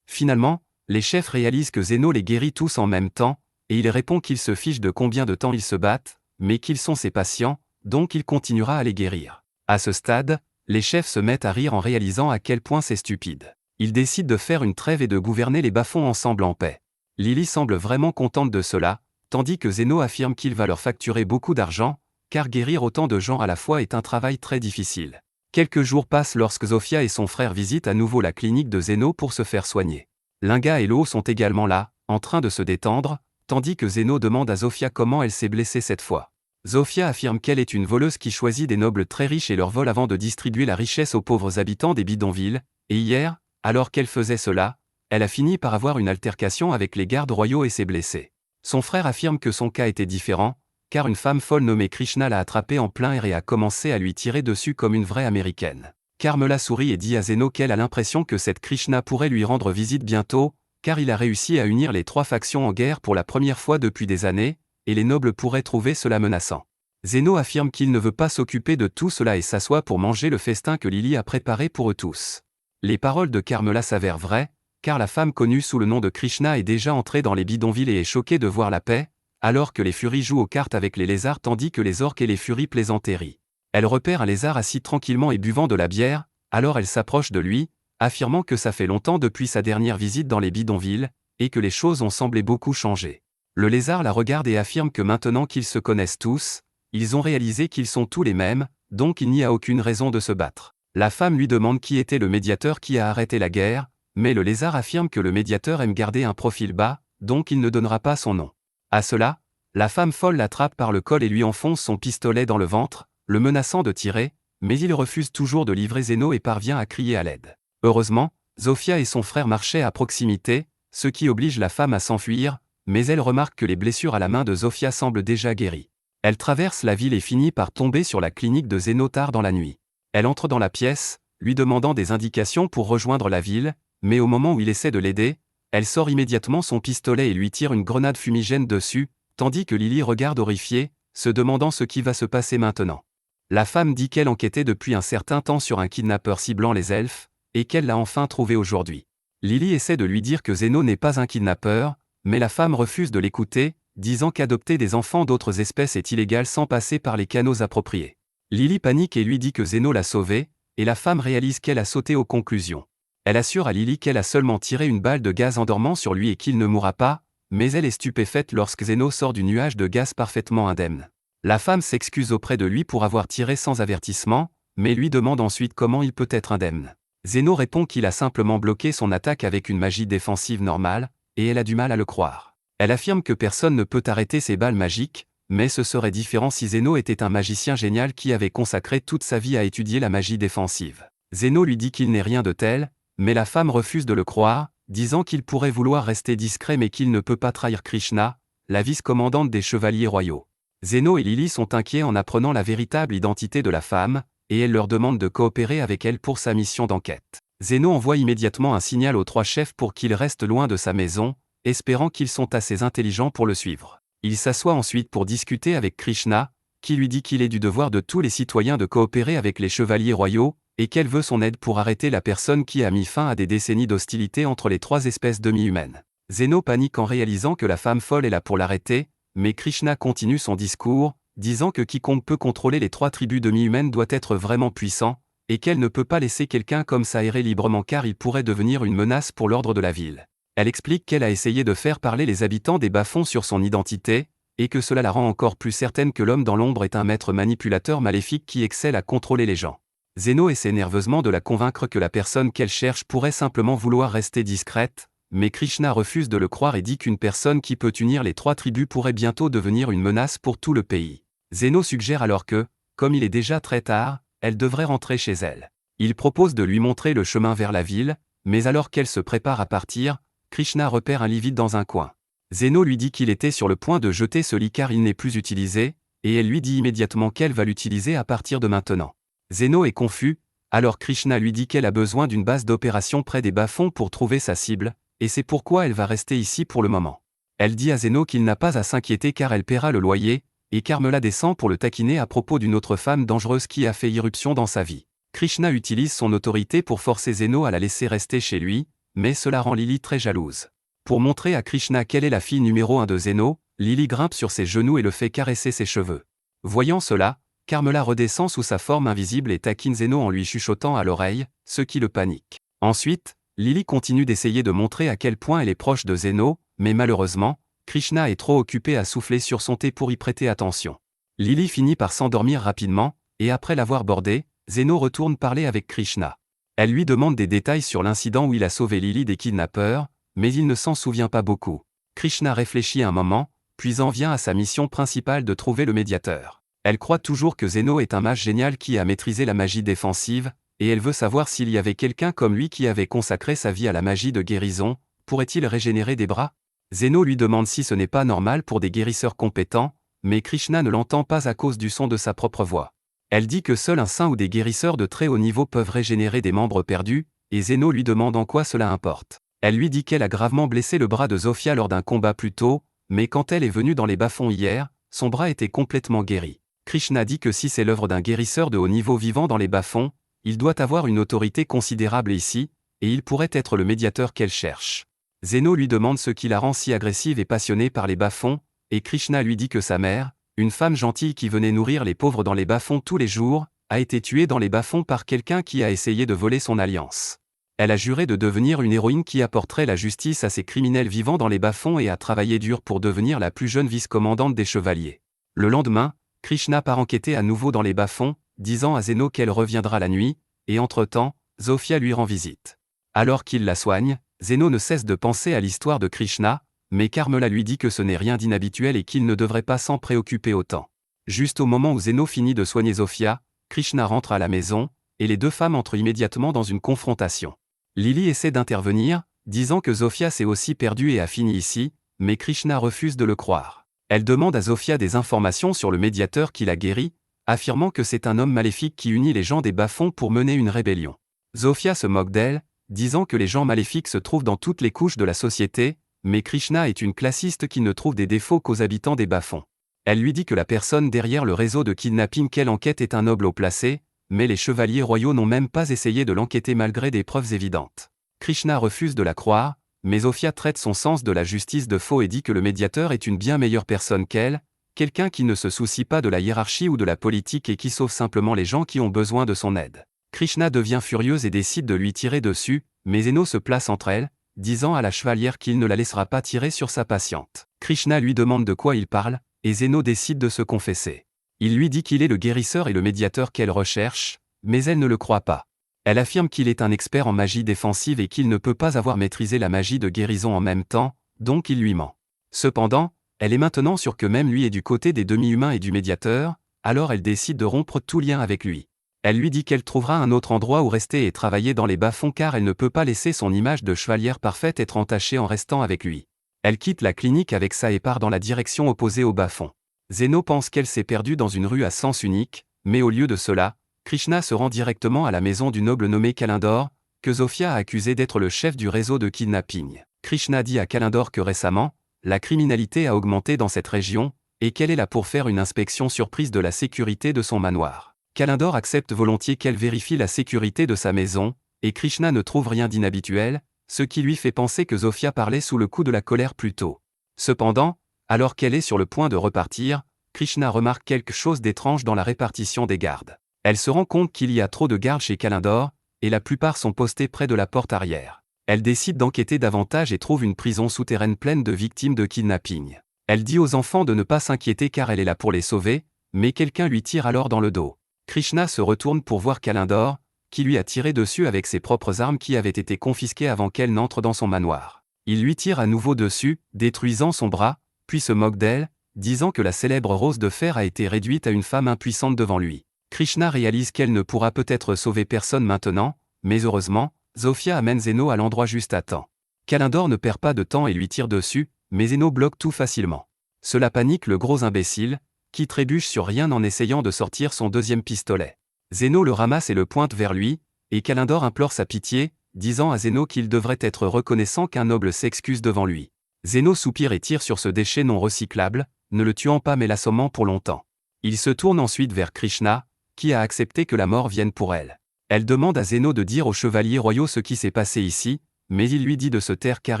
[SPEAKER 1] Finalement, les chefs réalisent que Zeno les guérit tous en même temps, et il répond qu'il se fiche de combien de temps ils se battent, mais qu'ils sont ses patients, donc il continuera à les guérir. À ce stade, les chefs se mettent à rire en réalisant à quel point c'est stupide. Ils décident de faire une trêve et de gouverner les bas-fonds ensemble en paix. Lily semble vraiment contente de cela, tandis que Zeno affirme qu'il va leur facturer beaucoup d'argent, car guérir autant de gens à la fois est un travail très difficile. Quelques jours passent lorsque Zofia et son frère visitent à nouveau la clinique de Zeno pour se faire soigner. Linga et Lo sont également là, en train de se détendre, tandis que Zeno demande à Zofia comment elle s'est blessée cette fois. Zofia affirme qu'elle est une voleuse qui choisit des nobles très riches et leur vole avant de distribuer la richesse aux pauvres habitants des bidonvilles, et hier, alors qu'elle faisait cela, elle a fini par avoir une altercation avec les gardes royaux et s'est blessée. Son frère affirme que son cas était différent, car une femme folle nommée Krishna l'a attrapée en plein air et a commencé à lui tirer dessus comme une vraie américaine. Carmela sourit et dit à Zeno qu'elle a l'impression que cette Krishna pourrait lui rendre visite bientôt, car il a réussi à unir les trois factions en guerre pour la première fois depuis des années, et les nobles pourraient trouver cela menaçant. Zeno affirme qu'il ne veut pas s'occuper de tout cela et s'assoit pour manger le festin que Lily a préparé pour eux tous. Les paroles de Carmela s'avèrent vraies, car la femme connue sous le nom de Krishna est déjà entrée dans les bidonvilles et est choquée de voir la paix, alors que les furies jouent aux cartes avec les lézards tandis que les orques et les furies plaisantent et rient. Elle repère un lézard assis tranquillement et buvant de la bière, alors elle s'approche de lui, affirmant que ça fait longtemps depuis sa dernière visite dans les bidonvilles, et que les choses ont semblé beaucoup changer. Le lézard la regarde et affirme que maintenant qu'ils se connaissent tous, ils ont réalisé qu'ils sont tous les mêmes, donc il n'y a aucune raison de se battre. La femme lui demande qui était le médiateur qui a arrêté la guerre, mais le lézard affirme que le médiateur aime garder un profil bas, donc il ne donnera pas son nom. À cela, la femme folle l'attrape par le col et lui enfonce son pistolet dans le ventre, le menaçant de tirer, mais il refuse toujours de livrer Zeno et parvient à crier à l'aide. Heureusement, Zofia et son frère marchaient à proximité, ce qui oblige la femme à s'enfuir, mais elle remarque que les blessures à la main de Zofia semblent déjà guéries. Elle traverse la ville et finit par tomber sur la clinique de Zeno tard dans la nuit. Elle entre dans la pièce, lui demandant des indications pour rejoindre la ville, mais au moment où il essaie de l'aider, elle sort immédiatement son pistolet et lui tire une grenade fumigène dessus, tandis que Lily regarde horrifiée, se demandant ce qui va se passer maintenant. La femme dit qu'elle enquêtait depuis un certain temps sur un kidnappeur ciblant les elfes, et qu'elle l'a enfin trouvé aujourd'hui. Lily essaie de lui dire que Zeno n'est pas un kidnappeur, mais la femme refuse de l'écouter, disant qu'adopter des enfants d'autres espèces est illégal sans passer par les canaux appropriés. Lily panique et lui dit que Zeno l'a sauvée, et la femme réalise qu'elle a sauté aux conclusions. Elle assure à Lily qu'elle a seulement tiré une balle de gaz endormant sur lui et qu'il ne mourra pas, mais elle est stupéfaite lorsque Zeno sort du nuage de gaz parfaitement indemne. La femme s'excuse auprès de lui pour avoir tiré sans avertissement, mais lui demande ensuite comment il peut être indemne. Zeno répond qu'il a simplement bloqué son attaque avec une magie défensive normale, et elle a du mal à le croire. Elle affirme que personne ne peut arrêter ses balles magiques, mais ce serait différent si Zeno était un magicien génial qui avait consacré toute sa vie à étudier la magie défensive. Zeno lui dit qu'il n'est rien de tel, mais la femme refuse de le croire, disant qu'il pourrait vouloir rester discret mais qu'il ne peut pas trahir Krishna, la vice-commandante des chevaliers royaux. Zeno et Lily sont inquiets en apprenant la véritable identité de la femme, et elle leur demande de coopérer avec elle pour sa mission d'enquête. Zeno envoie immédiatement un signal aux trois chefs pour qu'ils restent loin de sa maison, espérant qu'ils sont assez intelligents pour le suivre. Il s'assoit ensuite pour discuter avec Krishna, qui lui dit qu'il est du devoir de tous les citoyens de coopérer avec les chevaliers royaux, et qu'elle veut son aide pour arrêter la personne qui a mis fin à des décennies d'hostilité entre les trois espèces demi-humaines. Zeno panique en réalisant que la femme folle est là pour l'arrêter, mais Krishna continue son discours, disant que quiconque peut contrôler les trois tribus demi-humaines doit être vraiment puissant, et qu'elle ne peut pas laisser quelqu'un comme ça errer librement car il pourrait devenir une menace pour l'ordre de la ville. Elle explique qu'elle a essayé de faire parler les habitants des bas-fonds sur son identité, et que cela la rend encore plus certaine que l'homme dans l'ombre est un maître manipulateur maléfique qui excelle à contrôler les gens. Zeno essaie nerveusement de la convaincre que la personne qu'elle cherche pourrait simplement vouloir rester discrète, mais Krishna refuse de le croire et dit qu'une personne qui peut unir les trois tribus pourrait bientôt devenir une menace pour tout le pays. Zeno suggère alors que, comme il est déjà très tard, elle devrait rentrer chez elle. Il propose de lui montrer le chemin vers la ville, mais alors qu'elle se prépare à partir, Krishna repère un lit vide dans un coin. Zeno lui dit qu'il était sur le point de jeter ce lit car il n'est plus utilisé, et elle lui dit immédiatement qu'elle va l'utiliser à partir de maintenant. Zeno est confus, alors Krishna lui dit qu'elle a besoin d'une base d'opération près des bas-fonds pour trouver sa cible, et c'est pourquoi elle va rester ici pour le moment. Elle dit à Zeno qu'il n'a pas à s'inquiéter car elle paiera le loyer, et Carmela descend pour le taquiner à propos d'une autre femme dangereuse qui a fait irruption dans sa vie. Krishna utilise son autorité pour forcer Zeno à la laisser rester chez lui, mais cela rend Lily très jalouse. Pour montrer à Krishna qu'elle est la fille numéro 1 de Zeno, Lily grimpe sur ses genoux et le fait caresser ses cheveux. Voyant cela, Carmela redescend sous sa forme invisible et taquine Zeno en lui chuchotant à l'oreille, ce qui le panique. Ensuite, Lily continue d'essayer de montrer à quel point elle est proche de Zeno, mais malheureusement, Krishna est trop occupé à souffler sur son thé pour y prêter attention. Lily finit par s'endormir rapidement, et après l'avoir bordé, Zeno retourne parler avec Krishna. Elle lui demande des détails sur l'incident où il a sauvé Lily des kidnappeurs, mais il ne s'en souvient pas beaucoup. Krishna réfléchit un moment, puis en vient à sa mission principale de trouver le médiateur. Elle croit toujours que Zeno est un mage génial qui a maîtrisé la magie défensive, et elle veut savoir s'il y avait quelqu'un comme lui qui avait consacré sa vie à la magie de guérison, pourrait-il régénérer des bras? Zeno lui demande si ce n'est pas normal pour des guérisseurs compétents, mais Krishna ne l'entend pas à cause du son de sa propre voix. Elle dit que seul un saint ou des guérisseurs de très haut niveau peuvent régénérer des membres perdus, et Zeno lui demande en quoi cela importe. Elle lui dit qu'elle a gravement blessé le bras de Zofia lors d'un combat plus tôt, mais quand elle est venue dans les bas-fonds hier, son bras était complètement guéri. Krishna dit que si c'est l'œuvre d'un guérisseur de haut niveau vivant dans les bas-fonds, il doit avoir une autorité considérable ici, et il pourrait être le médiateur qu'elle cherche. Zeno lui demande ce qui la rend si agressive et passionnée par les bas-fonds, et Krishna lui dit que sa mère, une femme gentille qui venait nourrir les pauvres dans les bas-fonds tous les jours, a été tuée dans les bas-fonds par quelqu'un qui a essayé de voler son alliance. Elle a juré de devenir une héroïne qui apporterait la justice à ces criminels vivant dans les bas-fonds et a travaillé dur pour devenir la plus jeune vice-commandante des chevaliers. Le lendemain, Krishna part enquêter à nouveau dans les bas-fonds, disant à Zeno qu'elle reviendra la nuit, et entre-temps, Zofia lui rend visite. Alors qu'il la soigne, Zeno ne cesse de penser à l'histoire de Krishna, mais Carmela lui dit que ce n'est rien d'inhabituel et qu'il ne devrait pas s'en préoccuper autant. Juste au moment où Zeno finit de soigner Zofia, Krishna rentre à la maison, et les deux femmes entrent immédiatement dans une confrontation. Lily essaie d'intervenir, disant que Zofia s'est aussi perdue et a fini ici, mais Krishna refuse de le croire. Elle demande à Zofia des informations sur le médiateur qui l'a guéri, affirmant que c'est un homme maléfique qui unit les gens des bas-fonds pour mener une rébellion. Zofia se moque d'elle, disant que les gens maléfiques se trouvent dans toutes les couches de la société, mais Krishna est une classiste qui ne trouve des défauts qu'aux habitants des bas-fonds. Elle lui dit que la personne derrière le réseau de kidnapping qu'elle enquête est un noble haut placé, mais les chevaliers royaux n'ont même pas essayé de l'enquêter malgré des preuves évidentes. Krishna refuse de la croire, mais Zofia traite son sens de la justice de faux et dit que le médiateur est une bien meilleure personne qu'elle, quelqu'un qui ne se soucie pas de la hiérarchie ou de la politique et qui sauve simplement les gens qui ont besoin de son aide. Krishna devient furieuse et décide de lui tirer dessus, mais Zeno se place entre elles, disant à la chevalière qu'il ne la laissera pas tirer sur sa patiente. Krishna lui demande de quoi il parle, et Zeno décide de se confesser. Il lui dit qu'il est le guérisseur et le médiateur qu'elle recherche, mais elle ne le croit pas. Elle affirme qu'il est un expert en magie défensive et qu'il ne peut pas avoir maîtrisé la magie de guérison en même temps, donc il lui ment. Cependant, elle est maintenant sûre que même lui est du côté des demi-humains et du médiateur, alors elle décide de rompre tout lien avec lui. Elle lui dit qu'elle trouvera un autre endroit où rester et travailler dans les bas-fonds car elle ne peut pas laisser son image de chevalière parfaite être entachée en restant avec lui. Elle quitte la clinique avec ça et part dans la direction opposée au bas-fond. Zeno pense qu'elle s'est perdue dans une rue à sens unique, mais au lieu de cela, Krishna se rend directement à la maison du noble nommé Kalindor, que Zofia a accusé d'être le chef du réseau de kidnapping. Krishna dit à Kalindor que récemment, la criminalité a augmenté dans cette région, et qu'elle est là pour faire une inspection surprise de la sécurité de son manoir. Kalindor accepte volontiers qu'elle vérifie la sécurité de sa maison, et Krishna ne trouve rien d'inhabituel, ce qui lui fait penser que Zofia parlait sous le coup de la colère plus tôt. Cependant, alors qu'elle est sur le point de repartir, Krishna remarque quelque chose d'étrange dans la répartition des gardes. Elle se rend compte qu'il y a trop de gardes chez Kalindor, et la plupart sont postés près de la porte arrière. Elle décide d'enquêter davantage et trouve une prison souterraine pleine de victimes de kidnapping. Elle dit aux enfants de ne pas s'inquiéter car elle est là pour les sauver, mais quelqu'un lui tire alors dans le dos. Krishna se retourne pour voir Kalindor, qui lui a tiré dessus avec ses propres armes qui avaient été confisquées avant qu'elle n'entre dans son manoir. Il lui tire à nouveau dessus, détruisant son bras, puis se moque d'elle, disant que la célèbre rose de fer a été réduite à une femme impuissante devant lui. Krishna réalise qu'elle ne pourra peut-être sauver personne maintenant, mais heureusement, Zofia amène Zeno à l'endroit juste à temps. Kalindor ne perd pas de temps et lui tire dessus, mais Zeno bloque tout facilement. Cela panique le gros imbécile, qui trébuche sur rien en essayant de sortir son deuxième pistolet. Zeno le ramasse et le pointe vers lui, et Kalindor implore sa pitié, disant à Zeno qu'il devrait être reconnaissant qu'un noble s'excuse devant lui. Zeno soupire et tire sur ce déchet non recyclable, ne le tuant pas mais l'assommant pour longtemps. Il se tourne ensuite vers Krishna, qui a accepté que la mort vienne pour elle. Elle demande à Zeno de dire aux chevaliers royaux ce qui s'est passé ici, mais il lui dit de se taire car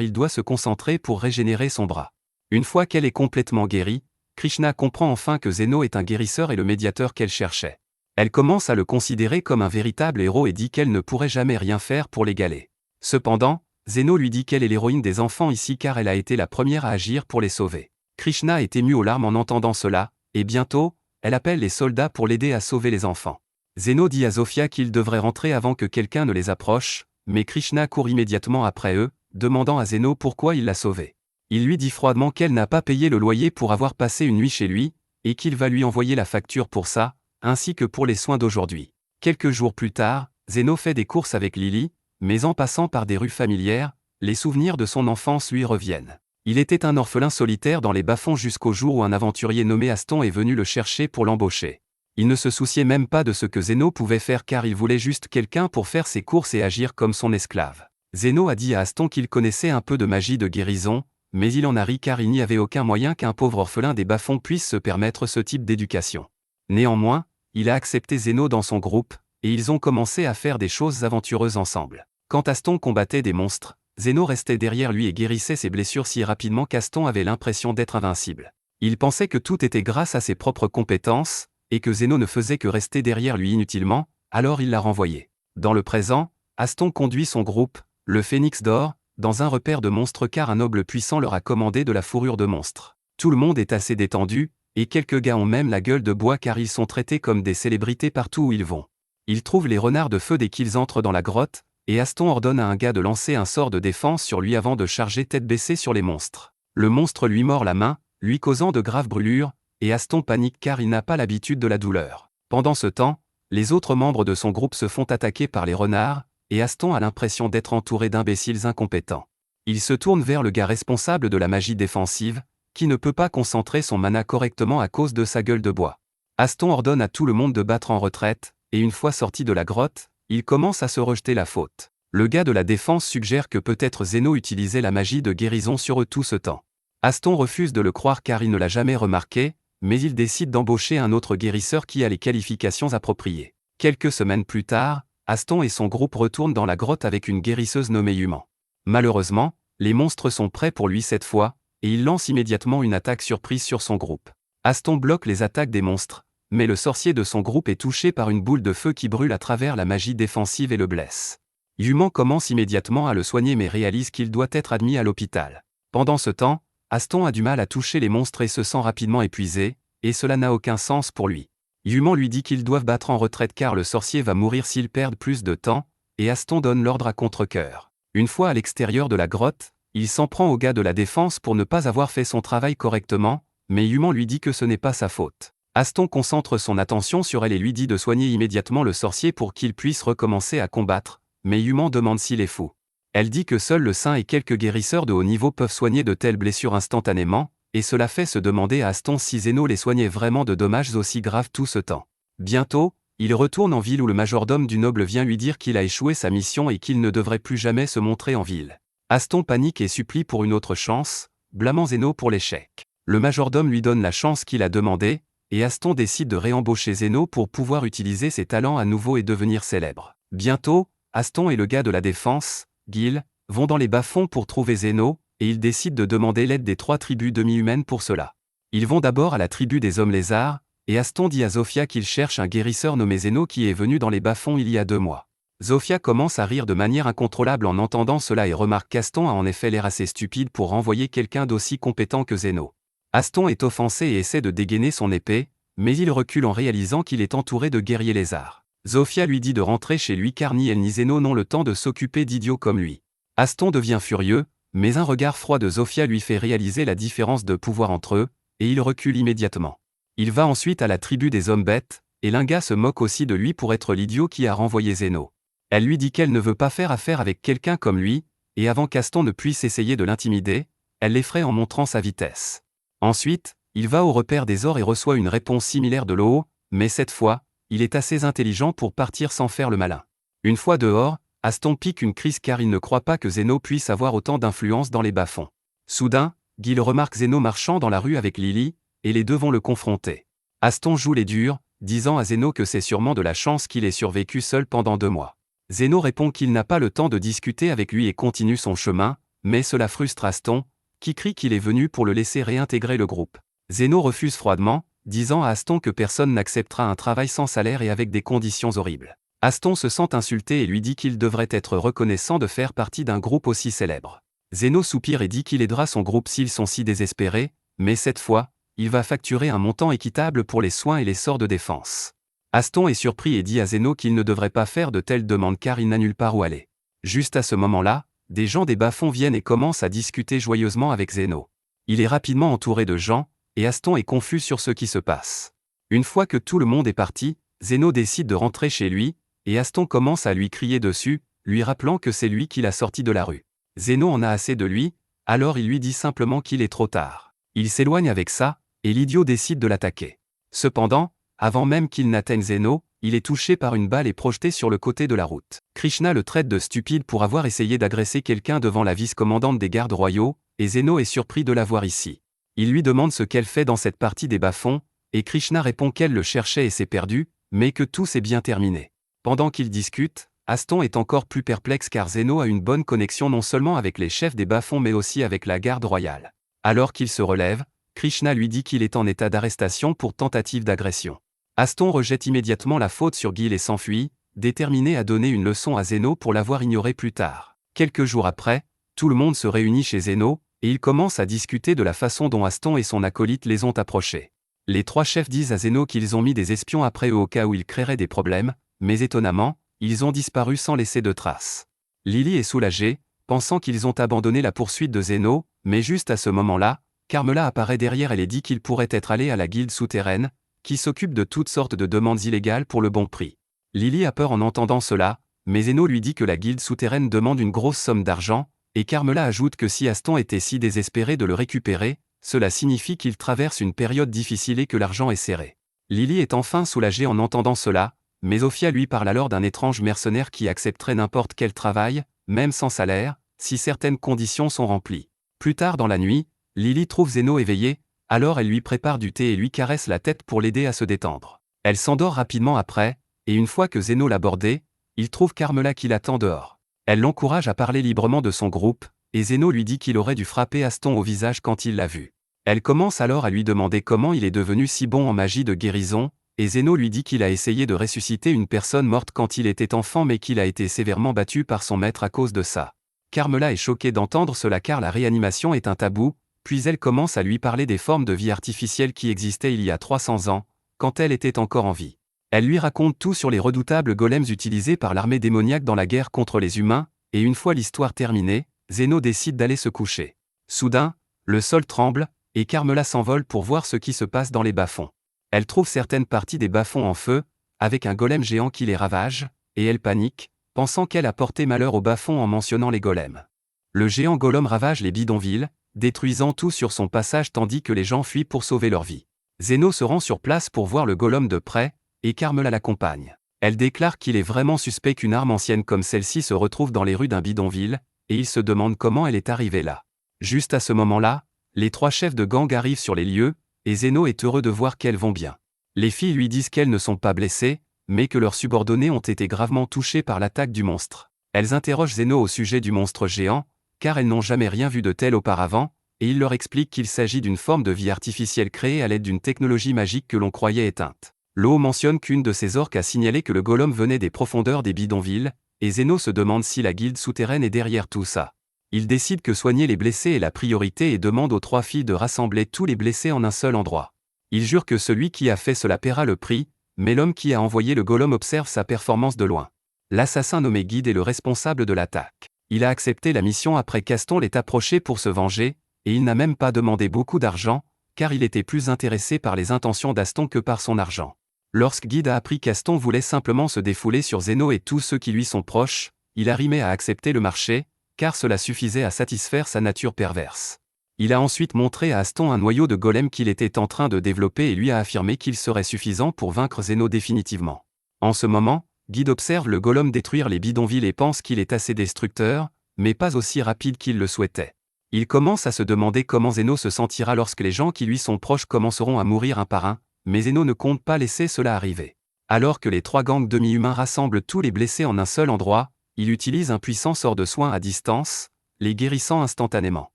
[SPEAKER 1] il doit se concentrer pour régénérer son bras. Une fois qu'elle est complètement guérie, Krishna comprend enfin que Zeno est un guérisseur et le médiateur qu'elle cherchait. Elle commence à le considérer comme un véritable héros et dit qu'elle ne pourrait jamais rien faire pour l'égaler. Cependant, Zeno lui dit qu'elle est l'héroïne des enfants ici car elle a été la première à agir pour les sauver. Krishna est ému aux larmes en entendant cela, et bientôt, elle appelle les soldats pour l'aider à sauver les enfants. Zeno dit à Zofia qu'ils devraient rentrer avant que quelqu'un ne les approche, mais Krishna court immédiatement après eux, demandant à Zeno pourquoi il l'a sauvée. Il lui dit froidement qu'elle n'a pas payé le loyer pour avoir passé une nuit chez lui, et qu'il va lui envoyer la facture pour ça, ainsi que pour les soins d'aujourd'hui. Quelques jours plus tard, Zeno fait des courses avec Lily, mais en passant par des rues familières, les souvenirs de son enfance lui reviennent. Il était un orphelin solitaire dans les bas-fonds jusqu'au jour où un aventurier nommé Aston est venu le chercher pour l'embaucher. Il ne se souciait même pas de ce que Zeno pouvait faire car il voulait juste quelqu'un pour faire ses courses et agir comme son esclave. Zeno a dit à Aston qu'il connaissait un peu de magie de guérison, mais il en a ri car il n'y avait aucun moyen qu'un pauvre orphelin des bas-fonds puisse se permettre ce type d'éducation. Néanmoins, il a accepté Zeno dans son groupe, et ils ont commencé à faire des choses aventureuses ensemble. Quand Aston combattait des monstres, Zeno restait derrière lui et guérissait ses blessures si rapidement qu'Aston avait l'impression d'être invincible. Il pensait que tout était grâce à ses propres compétences, et que Zeno ne faisait que rester derrière lui inutilement, alors il l'a renvoyé. Dans le présent, Aston conduit son groupe, le Phénix d'Or, dans un repère de monstres car un noble puissant leur a commandé de la fourrure de monstres. Tout le monde est assez détendu, et quelques gars ont même la gueule de bois car ils sont traités comme des célébrités partout où ils vont. Ils trouvent les renards de feu dès qu'ils entrent dans la grotte, et Aston ordonne à un gars de lancer un sort de défense sur lui avant de charger tête baissée sur les monstres. Le monstre lui mord la main, lui causant de graves brûlures, et Aston panique car il n'a pas l'habitude de la douleur. Pendant ce temps, les autres membres de son groupe se font attaquer par les renards, et Aston a l'impression d'être entouré d'imbéciles incompétents. Il se tourne vers le gars responsable de la magie défensive, qui ne peut pas concentrer son mana correctement à cause de sa gueule de bois. Aston ordonne à tout le monde de battre en retraite, et une fois sorti de la grotte, il commence à se rejeter la faute. Le gars de la défense suggère que peut-être Zeno utilisait la magie de guérison sur eux tout ce temps. Aston refuse de le croire car il ne l'a jamais remarqué, mais il décide d'embaucher un autre guérisseur qui a les qualifications appropriées. Quelques semaines plus tard, Aston et son groupe retournent dans la grotte avec une guérisseuse nommée Human. Malheureusement, les monstres sont prêts pour lui cette fois, et il lance immédiatement une attaque surprise sur son groupe. Aston bloque les attaques des monstres, mais le sorcier de son groupe est touché par une boule de feu qui brûle à travers la magie défensive et le blesse. Human commence immédiatement à le soigner mais réalise qu'il doit être admis à l'hôpital. Pendant ce temps, Aston a du mal à toucher les monstres et se sent rapidement épuisé, et cela n'a aucun sens pour lui. Human lui dit qu'ils doivent battre en retraite car le sorcier va mourir s'ils perdent plus de temps, et Aston donne l'ordre à contre-cœur. Une fois à l'extérieur de la grotte, il s'en prend au gars de la défense pour ne pas avoir fait son travail correctement, mais Human lui dit que ce n'est pas sa faute. Aston concentre son attention sur elle et lui dit de soigner immédiatement le sorcier pour qu'il puisse recommencer à combattre, mais Human demande s'il est fou. Elle dit que seul le saint et quelques guérisseurs de haut niveau peuvent soigner de telles blessures instantanément, et cela fait se demander à Aston si Zeno les soignait vraiment de dommages aussi graves tout ce temps. Bientôt, il retourne en ville où le majordome du noble vient lui dire qu'il a échoué sa mission et qu'il ne devrait plus jamais se montrer en ville. Aston panique et supplie pour une autre chance, blâmant Zeno pour l'échec. Le majordome lui donne la chance qu'il a demandée, et Aston décide de réembaucher Zeno pour pouvoir utiliser ses talents à nouveau et devenir célèbre. Bientôt, Aston et le gars de la défense, Gil, vont dans les bas-fonds pour trouver Zeno, et ils décident de demander l'aide des 3 tribus demi-humaines pour cela. Ils vont d'abord à la tribu des hommes lézards, et Aston dit à Zofia qu'il cherche un guérisseur nommé Zeno qui est venu dans les bas-fonds il y a 2 mois. Zofia commence à rire de manière incontrôlable en entendant cela et remarque qu'Aston a en effet l'air assez stupide pour renvoyer quelqu'un d'aussi compétent que Zeno. Aston est offensé et essaie de dégainer son épée, mais il recule en réalisant qu'il est entouré de guerriers lézards. Zofia lui dit de rentrer chez lui car ni elle ni Zeno n'ont le temps de s'occuper d'idiots comme lui. Aston devient furieux, mais un regard froid de Zofia lui fait réaliser la différence de pouvoir entre eux, et il recule immédiatement. Il va ensuite à la tribu des hommes bêtes, et Linga se moque aussi de lui pour être l'idiot qui a renvoyé Zeno. Elle lui dit qu'elle ne veut pas faire affaire avec quelqu'un comme lui, et avant qu'Aston ne puisse essayer de l'intimider, elle l'effraie en montrant sa vitesse. Ensuite, il va au repère des ors et reçoit une réponse similaire de Loo, mais cette fois, il est assez intelligent pour partir sans faire le malin. Une fois dehors, Aston pique une crise car il ne croit pas que Zeno puisse avoir autant d'influence dans les bas-fonds. Soudain, Gil remarque Zeno marchant dans la rue avec Lily, et les deux vont le confronter. Aston joue les durs, disant à Zeno que c'est sûrement de la chance qu'il ait survécu seul pendant 2 mois. Zeno répond qu'il n'a pas le temps de discuter avec lui et continue son chemin, mais cela frustre Aston, qui crie qu'il est venu pour le laisser réintégrer le groupe. Zeno refuse froidement, disant à Aston que personne n'acceptera un travail sans salaire et avec des conditions horribles. Aston se sent insulté et lui dit qu'il devrait être reconnaissant de faire partie d'un groupe aussi célèbre. Zeno soupire et dit qu'il aidera son groupe s'ils sont si désespérés, mais cette fois, il va facturer un montant équitable pour les soins et les sorts de défense. Aston est surpris et dit à Zeno qu'il ne devrait pas faire de telles demandes car il n'a nulle part où aller. Juste à ce moment-là, des gens des bas-fonds viennent et commencent à discuter joyeusement avec Zeno. Il est rapidement entouré de gens, et Aston est confus sur ce qui se passe. Une fois que tout le monde est parti, Zeno décide de rentrer chez lui, et Aston commence à lui crier dessus, lui rappelant que c'est lui qui l'a sorti de la rue. Zeno en a assez de lui, alors il lui dit simplement qu'il est trop tard. Il s'éloigne avec ça, et l'idiot décide de l'attaquer. Cependant, avant même qu'il n'atteigne Zeno, il est touché par une balle et projeté sur le côté de la route. Krishna le traite de stupide pour avoir essayé d'agresser quelqu'un devant la vice-commandante des gardes royaux, et Zeno est surpris de la voir ici. Il lui demande ce qu'elle fait dans cette partie des bas-fonds, et Krishna répond qu'elle le cherchait et s'est perdu, mais que tout s'est bien terminé. Pendant qu'ils discutent, Aston est encore plus perplexe car Zeno a une bonne connexion non seulement avec les chefs des bas-fonds mais aussi avec la garde royale. Alors qu'il se relève, Krishna lui dit qu'il est en état d'arrestation pour tentative d'agression. Aston rejette immédiatement la faute sur Gil et s'enfuit, déterminé à donner une leçon à Zeno pour l'avoir ignoré plus tard. Quelques jours après, tout le monde se réunit chez Zeno, et ils commencent à discuter de la façon dont Aston et son acolyte les ont approchés. Les 3 chefs disent à Zeno qu'ils ont mis des espions après eux au cas où ils créeraient des problèmes, mais étonnamment, ils ont disparu sans laisser de traces. Lily est soulagée, pensant qu'ils ont abandonné la poursuite de Zeno, mais juste à ce moment-là, Carmela apparaît derrière elle et dit qu'il pourrait être allé à la guilde souterraine, qui s'occupe de toutes sortes de demandes illégales pour le bon prix. Lily a peur en entendant cela, mais Zeno lui dit que la guilde souterraine demande une grosse somme d'argent, et Carmela ajoute que si Aston était si désespéré de le récupérer, cela signifie qu'il traverse une période difficile et que l'argent est serré. Lily est enfin soulagée en entendant cela, mais Ophia lui parle alors d'un étrange mercenaire qui accepterait n'importe quel travail, même sans salaire, si certaines conditions sont remplies. Plus tard dans la nuit, Lily trouve Zeno éveillé, alors elle lui prépare du thé et lui caresse la tête pour l'aider à se détendre. Elle s'endort rapidement après, et une fois que Zeno l'a bordé, il trouve Carmela qui l'attend dehors. Elle l'encourage à parler librement de son groupe, et Zeno lui dit qu'il aurait dû frapper Aston au visage quand il l'a vu. Elle commence alors à lui demander comment il est devenu si bon en magie de guérison, et Zeno lui dit qu'il a essayé de ressusciter une personne morte quand il était enfant mais qu'il a été sévèrement battu par son maître à cause de ça. Carmela est choquée d'entendre cela car la réanimation est un tabou, puis elle commence à lui parler des formes de vie artificielles qui existaient il y a 300 ans, quand elle était encore en vie. Elle lui raconte tout sur les redoutables golems utilisés par l'armée démoniaque dans la guerre contre les humains, et une fois l'histoire terminée, Zeno décide d'aller se coucher. Soudain, le sol tremble, et Carmela s'envole pour voir ce qui se passe dans les bas-fonds. Elle trouve certaines parties des bas-fonds en feu, avec un golem géant qui les ravage, et elle panique, pensant qu'elle a porté malheur aux bas-fonds en mentionnant les golems. Le géant golem ravage les bidonvilles, détruisant tout sur son passage tandis que les gens fuient pour sauver leur vie. Zeno se rend sur place pour voir le golem de près, et Carmela l'accompagne. Elle déclare qu'il est vraiment suspect qu'une arme ancienne comme celle-ci se retrouve dans les rues d'un bidonville, et il se demande comment elle est arrivée là. Juste à ce moment-là, les 3 chefs de gang arrivent sur les lieux, et Zeno est heureux de voir qu'elles vont bien. Les filles lui disent qu'elles ne sont pas blessées, mais que leurs subordonnés ont été gravement touchés par l'attaque du monstre. Elles interrogent Zeno au sujet du monstre géant, car elles n'ont jamais rien vu de tel auparavant, et il leur explique qu'il s'agit d'une forme de vie artificielle créée à l'aide d'une technologie magique que l'on croyait éteinte. Lo mentionne qu'une de ses orques a signalé que le golem venait des profondeurs des bidonvilles, et Zeno se demande si la guilde souterraine est derrière tout ça. Il décide que soigner les blessés est la priorité et demande aux 3 filles de rassembler tous les blessés en un seul endroit. Il jure que celui qui a fait cela paiera le prix, mais l'homme qui a envoyé le golem observe sa performance de loin. L'assassin nommé Guide est le responsable de l'attaque. Il a accepté la mission après qu'Aston l'ait approché pour se venger, et il n'a même pas demandé beaucoup d'argent, car il était plus intéressé par les intentions d'Aston que par son argent. Lorsque Guide a appris qu'Aston voulait simplement se défouler sur Zeno et tous ceux qui lui sont proches, il a rimé à accepter le marché, car cela suffisait à satisfaire sa nature perverse. Il a ensuite montré à Aston un noyau de golem qu'il était en train de développer et lui a affirmé qu'il serait suffisant pour vaincre Zeno définitivement. En ce moment, Guide observe le golem détruire les bidonvilles et pense qu'il est assez destructeur, mais pas aussi rapide qu'il le souhaitait. Il commence à se demander comment Zeno se sentira lorsque les gens qui lui sont proches commenceront à mourir un par un, mais Zeno ne compte pas laisser cela arriver. Alors que les 3 gangs demi-humains rassemblent tous les blessés en un seul endroit, il utilise un puissant sort de soin à distance, les guérissant instantanément.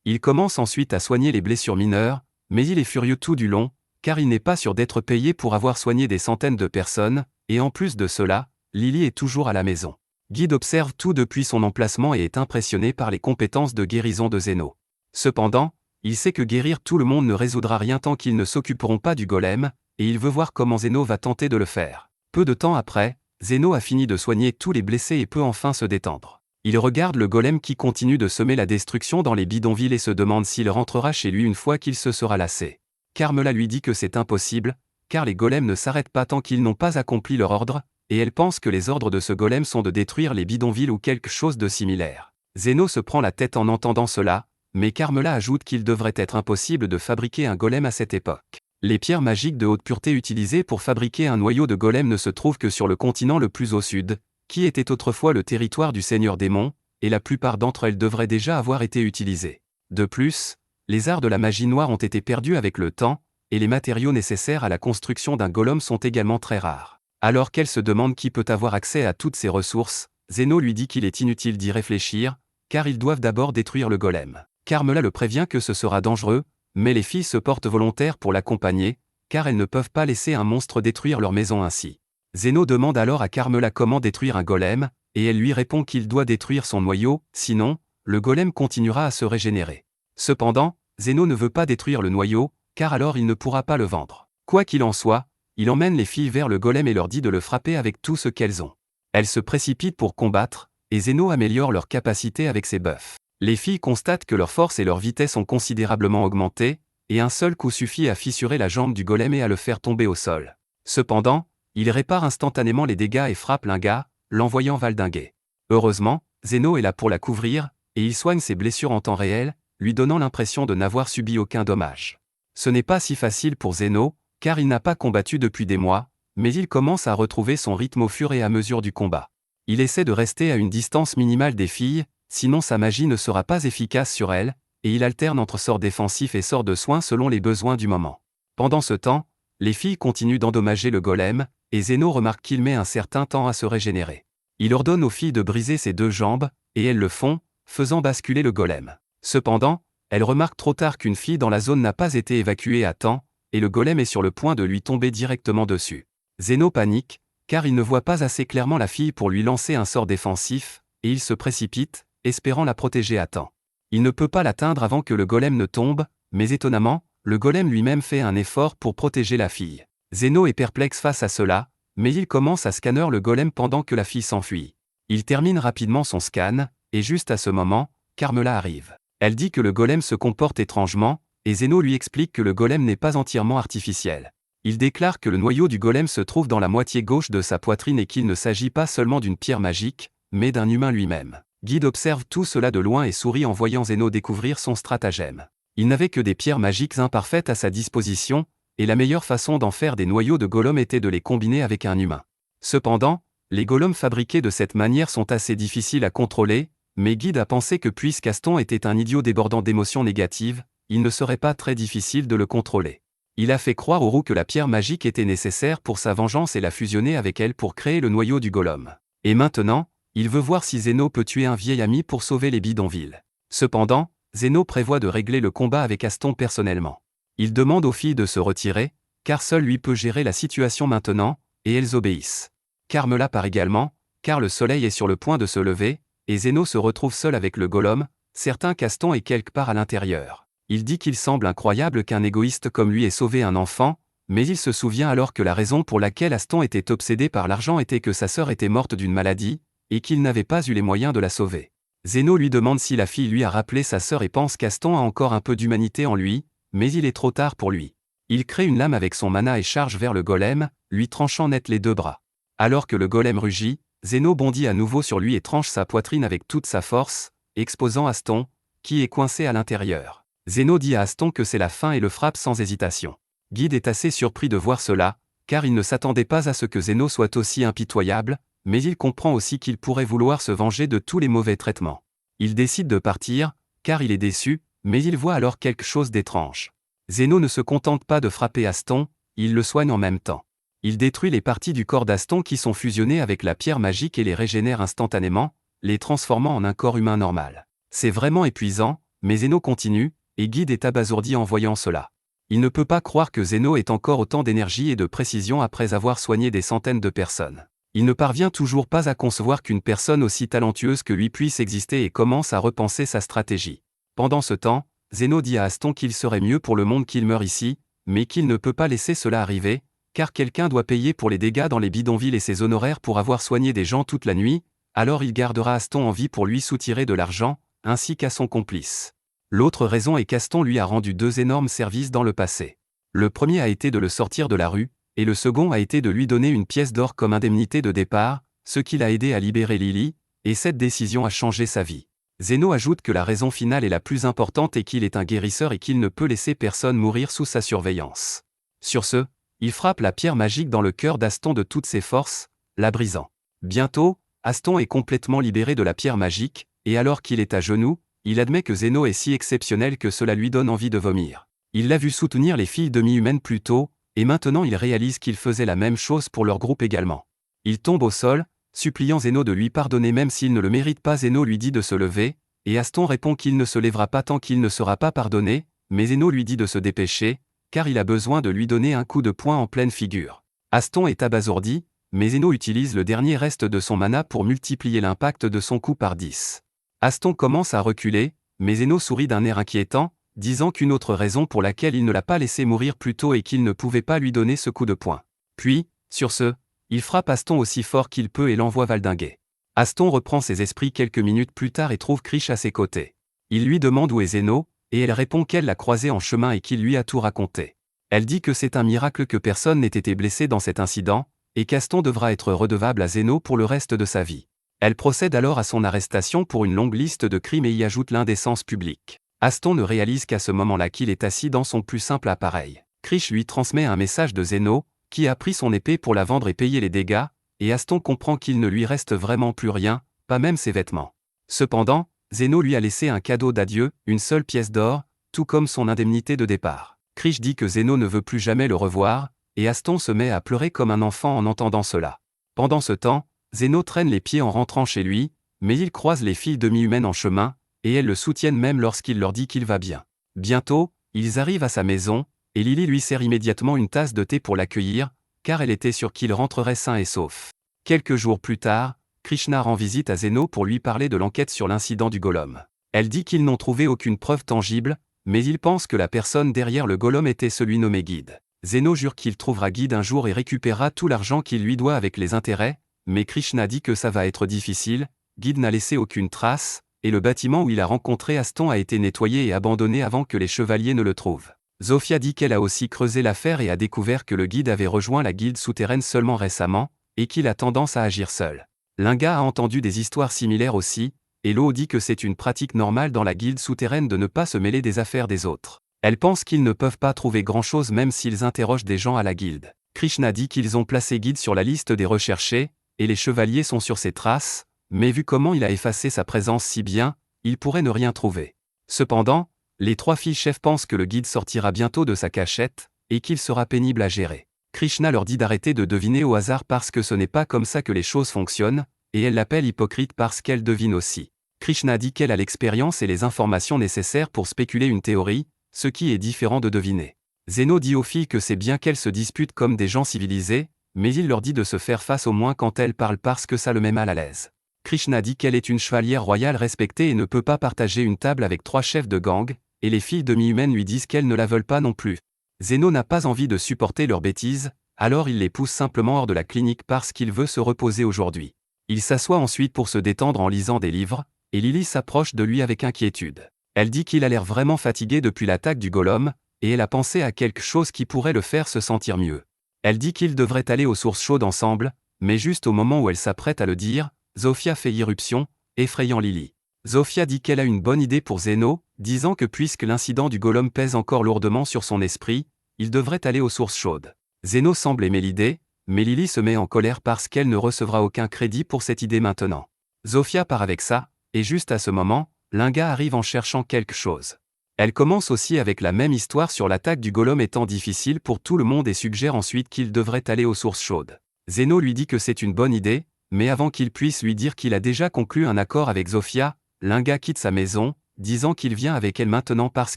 [SPEAKER 1] Il commence ensuite à soigner les blessures mineures, mais il est furieux tout du long, car il n'est pas sûr d'être payé pour avoir soigné des centaines de personnes, et en plus de cela, Lily est toujours à la maison. Guide observe tout depuis son emplacement et est impressionné par les compétences de guérison de Zeno. Cependant, il sait que guérir tout le monde ne résoudra rien tant qu'ils ne s'occuperont pas du golem, et il veut voir comment Zeno va tenter de le faire. Peu de temps après, Zeno a fini de soigner tous les blessés et peut enfin se détendre. Il regarde le golem qui continue de semer la destruction dans les bidonvilles et se demande s'il rentrera chez lui une fois qu'il se sera lassé. Carmela lui dit que c'est impossible, car les golems ne s'arrêtent pas tant qu'ils n'ont pas accompli leur ordre, et elle pense que les ordres de ce golem sont de détruire les bidonvilles ou quelque chose de similaire. Zeno se prend la tête en entendant cela, mais Carmela ajoute qu'il devrait être impossible de fabriquer un golem à cette époque. Les pierres magiques de haute pureté utilisées pour fabriquer un noyau de golem ne se trouvent que sur le continent le plus au sud, qui était autrefois le territoire du Seigneur Démon, et la plupart d'entre elles devraient déjà avoir été utilisées. De plus, les arts de la magie noire ont été perdus avec le temps, et les matériaux nécessaires à la construction d'un golem sont également très rares. Alors qu'elle se demande qui peut avoir accès à toutes ces ressources, Zeno lui dit qu'il est inutile d'y réfléchir, car ils doivent d'abord détruire le golem. Carmela le prévient que ce sera dangereux, mais les filles se portent volontaires pour l'accompagner, car elles ne peuvent pas laisser un monstre détruire leur maison ainsi. Zeno demande alors à Carmela comment détruire un golem, et elle lui répond qu'il doit détruire son noyau, sinon, le golem continuera à se régénérer. Cependant, Zeno ne veut pas détruire le noyau, car alors il ne pourra pas le vendre. Quoi qu'il en soit, il emmène les filles vers le golem et leur dit de le frapper avec tout ce qu'elles ont. Elles se précipitent pour combattre, et Zeno améliore leur capacité avec ses buffs. Les filles constatent que leur force et leur vitesse ont considérablement augmenté, et un seul coup suffit à fissurer la jambe du golem et à le faire tomber au sol. Cependant, il répare instantanément les dégâts et frappe l'un gars, l'envoyant valdinguer. Heureusement, Zeno est là pour la couvrir, et il soigne ses blessures en temps réel, lui donnant l'impression de n'avoir subi aucun dommage. Ce n'est pas si facile pour Zeno, car il n'a pas combattu depuis des mois, mais il commence à retrouver son rythme au fur et à mesure du combat. Il essaie de rester à une distance minimale des filles, sinon sa magie ne sera pas efficace sur elles, et il alterne entre sorts défensifs et sorts de soins selon les besoins du moment. Pendant ce temps, les filles continuent d'endommager le golem, et Zeno remarque qu'il met un certain temps à se régénérer. Il ordonne aux filles de briser ses 2 jambes, et elles le font, faisant basculer le golem. Cependant, elles remarquent trop tard qu'une fille dans la zone n'a pas été évacuée à temps, et le golem est sur le point de lui tomber directement dessus. Zeno panique, car il ne voit pas assez clairement la fille pour lui lancer un sort défensif, et il se précipite, espérant la protéger à temps. Il ne peut pas l'atteindre avant que le golem ne tombe, mais étonnamment, le golem lui-même fait un effort pour protéger la fille. Zeno est perplexe face à cela, mais il commence à scanner le golem pendant que la fille s'enfuit. Il termine rapidement son scan, et juste à ce moment, Carmela arrive. Elle dit que le golem se comporte étrangement, et Zeno lui explique que le golem n'est pas entièrement artificiel. Il déclare que le noyau du golem se trouve dans la moitié gauche de sa poitrine et qu'il ne s'agit pas seulement d'une pierre magique, mais d'un humain lui-même. Guide observe tout cela de loin et sourit en voyant Zeno découvrir son stratagème. Il n'avait que des pierres magiques imparfaites à sa disposition, et la meilleure façon d'en faire des noyaux de golem était de les combiner avec un humain. Cependant, les golems fabriqués de cette manière sont assez difficiles à contrôler, mais Guide a pensé que puisque Aston était un idiot débordant d'émotions négatives, il ne serait pas très difficile de le contrôler. Il a fait croire aux roues que la pierre magique était nécessaire pour sa vengeance et l'a fusionné avec elle pour créer le noyau du golem. Et maintenant, il veut voir si Zeno peut tuer un vieil ami pour sauver les bidonvilles. Cependant, Zeno prévoit de régler le combat avec Aston personnellement. Il demande aux filles de se retirer, car seul lui peut gérer la situation maintenant, et elles obéissent. Carmela part également, car le soleil est sur le point de se lever, et Zeno se retrouve seul avec le golem, certain qu'Aston est quelque part à l'intérieur. Il dit qu'il semble incroyable qu'un égoïste comme lui ait sauvé un enfant, mais il se souvient alors que la raison pour laquelle Aston était obsédé par l'argent était que sa sœur était morte d'une maladie, et qu'il n'avait pas eu les moyens de la sauver. Zeno lui demande si la fille lui a rappelé sa sœur et pense qu'Aston a encore un peu d'humanité en lui, mais il est trop tard pour lui. Il crée une lame avec son mana et charge vers le golem, lui tranchant net les 2 bras. Alors que le golem rugit, Zeno bondit à nouveau sur lui et tranche sa poitrine avec toute sa force, exposant Aston, qui est coincé à l'intérieur. Zeno dit à Aston que c'est la fin et le frappe sans hésitation. Guide est assez surpris de voir cela, car il ne s'attendait pas à ce que Zeno soit aussi impitoyable, mais il comprend aussi qu'il pourrait vouloir se venger de tous les mauvais traitements. Il décide de partir, car il est déçu, mais il voit alors quelque chose d'étrange. Zeno ne se contente pas de frapper Aston, il le soigne en même temps. Il détruit les parties du corps d'Aston qui sont fusionnées avec la pierre magique et les régénère instantanément, les transformant en un corps humain normal. C'est vraiment épuisant, mais Zeno continue, et Guide est abasourdi en voyant cela. Il ne peut pas croire que Zeno ait encore autant d'énergie et de précision après avoir soigné des centaines de personnes. Il ne parvient toujours pas à concevoir qu'une personne aussi talentueuse que lui puisse exister et commence à repenser sa stratégie. Pendant ce temps, Zeno dit à Aston qu'il serait mieux pour le monde qu'il meure ici, mais qu'il ne peut pas laisser cela arriver, car quelqu'un doit payer pour les dégâts dans les bidonvilles et ses honoraires pour avoir soigné des gens toute la nuit, alors il gardera Aston en vie pour lui soutirer de l'argent, ainsi qu'à son complice. L'autre raison est qu'Aston lui a rendu 2 énormes services dans le passé. Le premier a été de le sortir de la rue, et le second a été de lui donner une pièce d'or comme indemnité de départ, ce qui l'a aidé à libérer Lily, et cette décision a changé sa vie. Zeno ajoute que la raison finale est la plus importante et qu'il est un guérisseur et qu'il ne peut laisser personne mourir sous sa surveillance. Sur ce, il frappe la pierre magique dans le cœur d'Aston de toutes ses forces, la brisant. Bientôt, Aston est complètement libéré de la pierre magique, et alors qu'il est à genoux, il admet que Zeno est si exceptionnel que cela lui donne envie de vomir. Il l'a vu soutenir les filles demi-humaines plus tôt, et maintenant il réalise qu'il faisait la même chose pour leur groupe également. Il tombe au sol, suppliant Zeno de lui pardonner même s'il ne le mérite pas. Zeno lui dit de se lever, et Aston répond qu'il ne se lèvera pas tant qu'il ne sera pas pardonné, mais Zeno lui dit de se dépêcher, car il a besoin de lui donner un coup de poing en pleine figure. Aston est abasourdi, mais Zeno utilise le dernier reste de son mana pour multiplier l'impact de son coup par 10. Aston commence à reculer, mais Zeno sourit d'un air inquiétant, disant qu'une autre raison pour laquelle il ne l'a pas laissé mourir plus tôt est qu'il ne pouvait pas lui donner ce coup de poing. Puis, sur ce, il frappe Aston aussi fort qu'il peut et l'envoie valdinguer. Aston reprend ses esprits quelques minutes plus tard et trouve Krish à ses côtés. Il lui demande où est Zeno, et elle répond qu'elle l'a croisé en chemin et qu'il lui a tout raconté. Elle dit que c'est un miracle que personne n'ait été blessé dans cet incident, et qu'Aston devra être redevable à Zeno pour le reste de sa vie. Elle procède alors à son arrestation pour une longue liste de crimes et y ajoute l'indécence publique. Aston ne réalise qu'à ce moment-là qu'il est assis dans son plus simple appareil. Krish lui transmet un message de Zeno, qui a pris son épée pour la vendre et payer les dégâts, et Aston comprend qu'il ne lui reste vraiment plus rien, pas même ses vêtements. Cependant, Zeno lui a laissé un cadeau d'adieu, une seule pièce d'or, tout comme son indemnité de départ. Krish dit que Zeno ne veut plus jamais le revoir, et Aston se met à pleurer comme un enfant en entendant cela. Pendant ce temps, Zeno traîne les pieds en rentrant chez lui, mais il croise les filles demi-humaines en chemin, et elles le soutiennent même lorsqu'il leur dit qu'il va bien. Bientôt, ils arrivent à sa maison, et Lily lui sert immédiatement une tasse de thé pour l'accueillir, car elle était sûre qu'il rentrerait sain et sauf. Quelques jours plus tard, Krishna rend visite à Zeno pour lui parler de l'enquête sur l'incident du golem. Elle dit qu'ils n'ont trouvé aucune preuve tangible, mais ils pensent que la personne derrière le golem était celui nommé Guide. Zeno jure qu'il trouvera Guide un jour et récupérera tout l'argent qu'il lui doit avec les intérêts, mais Krishna dit que ça va être difficile, Guide n'a laissé aucune trace, et le bâtiment où il a rencontré Aston a été nettoyé et abandonné avant que les chevaliers ne le trouvent. Zofia dit qu'elle a aussi creusé l'affaire et a découvert que le Guide avait rejoint la guilde souterraine seulement récemment, et qu'il a tendance à agir seul. Linga a entendu des histoires similaires aussi, et Lo dit que c'est une pratique normale dans la guilde souterraine de ne pas se mêler des affaires des autres. Elle pense qu'ils ne peuvent pas trouver grand-chose même s'ils interrogent des gens à la guilde. Krishna dit qu'ils ont placé Guide sur la liste des recherchés, et les chevaliers sont sur ses traces, mais vu comment il a effacé sa présence si bien, il pourrait ne rien trouver. Cependant, les 3 filles chefs pensent que le Guide sortira bientôt de sa cachette, et qu'il sera pénible à gérer. Krishna leur dit d'arrêter de deviner au hasard parce que ce n'est pas comme ça que les choses fonctionnent, et elle l'appelle hypocrite parce qu'elle devine aussi. Krishna dit qu'elle a l'expérience et les informations nécessaires pour spéculer une théorie, ce qui est différent de deviner. Zeno dit aux filles que c'est bien qu'elles se disputent comme des gens civilisés, mais il leur dit de se faire face au moins quand elles parlent parce que ça le met mal à l'aise. Krishna dit qu'elle est une chevalière royale respectée et ne peut pas partager une table avec 3 chefs de gang, et les filles demi-humaines lui disent qu'elles ne la veulent pas non plus. Zeno n'a pas envie de supporter leurs bêtises, alors il les pousse simplement hors de la clinique parce qu'il veut se reposer aujourd'hui. Il s'assoit ensuite pour se détendre en lisant des livres, et Lily s'approche de lui avec inquiétude. Elle dit qu'il a l'air vraiment fatigué depuis l'attaque du golem, et elle a pensé à quelque chose qui pourrait le faire se sentir mieux. Elle dit qu'ils devraient aller aux sources chaudes ensemble, mais juste au moment où elle s'apprête à le dire, Zofia fait irruption, effrayant Lily. Zofia dit qu'elle a une bonne idée pour Zeno, disant que puisque l'incident du golem pèse encore lourdement sur son esprit, il devrait aller aux sources chaudes. Zeno semble aimer l'idée, mais Lily se met en colère parce qu'elle ne recevra aucun crédit pour cette idée maintenant. Zofia part avec ça, et juste à ce moment, Linga arrive en cherchant quelque chose. Elle commence aussi avec la même histoire sur l'attaque du golem étant difficile pour tout le monde et suggère ensuite qu'il devrait aller aux sources chaudes. Zeno lui dit que c'est une bonne idée, mais avant qu'il puisse lui dire qu'il a déjà conclu un accord avec Zofia, Linga quitte sa maison, disant qu'il vient avec elle maintenant parce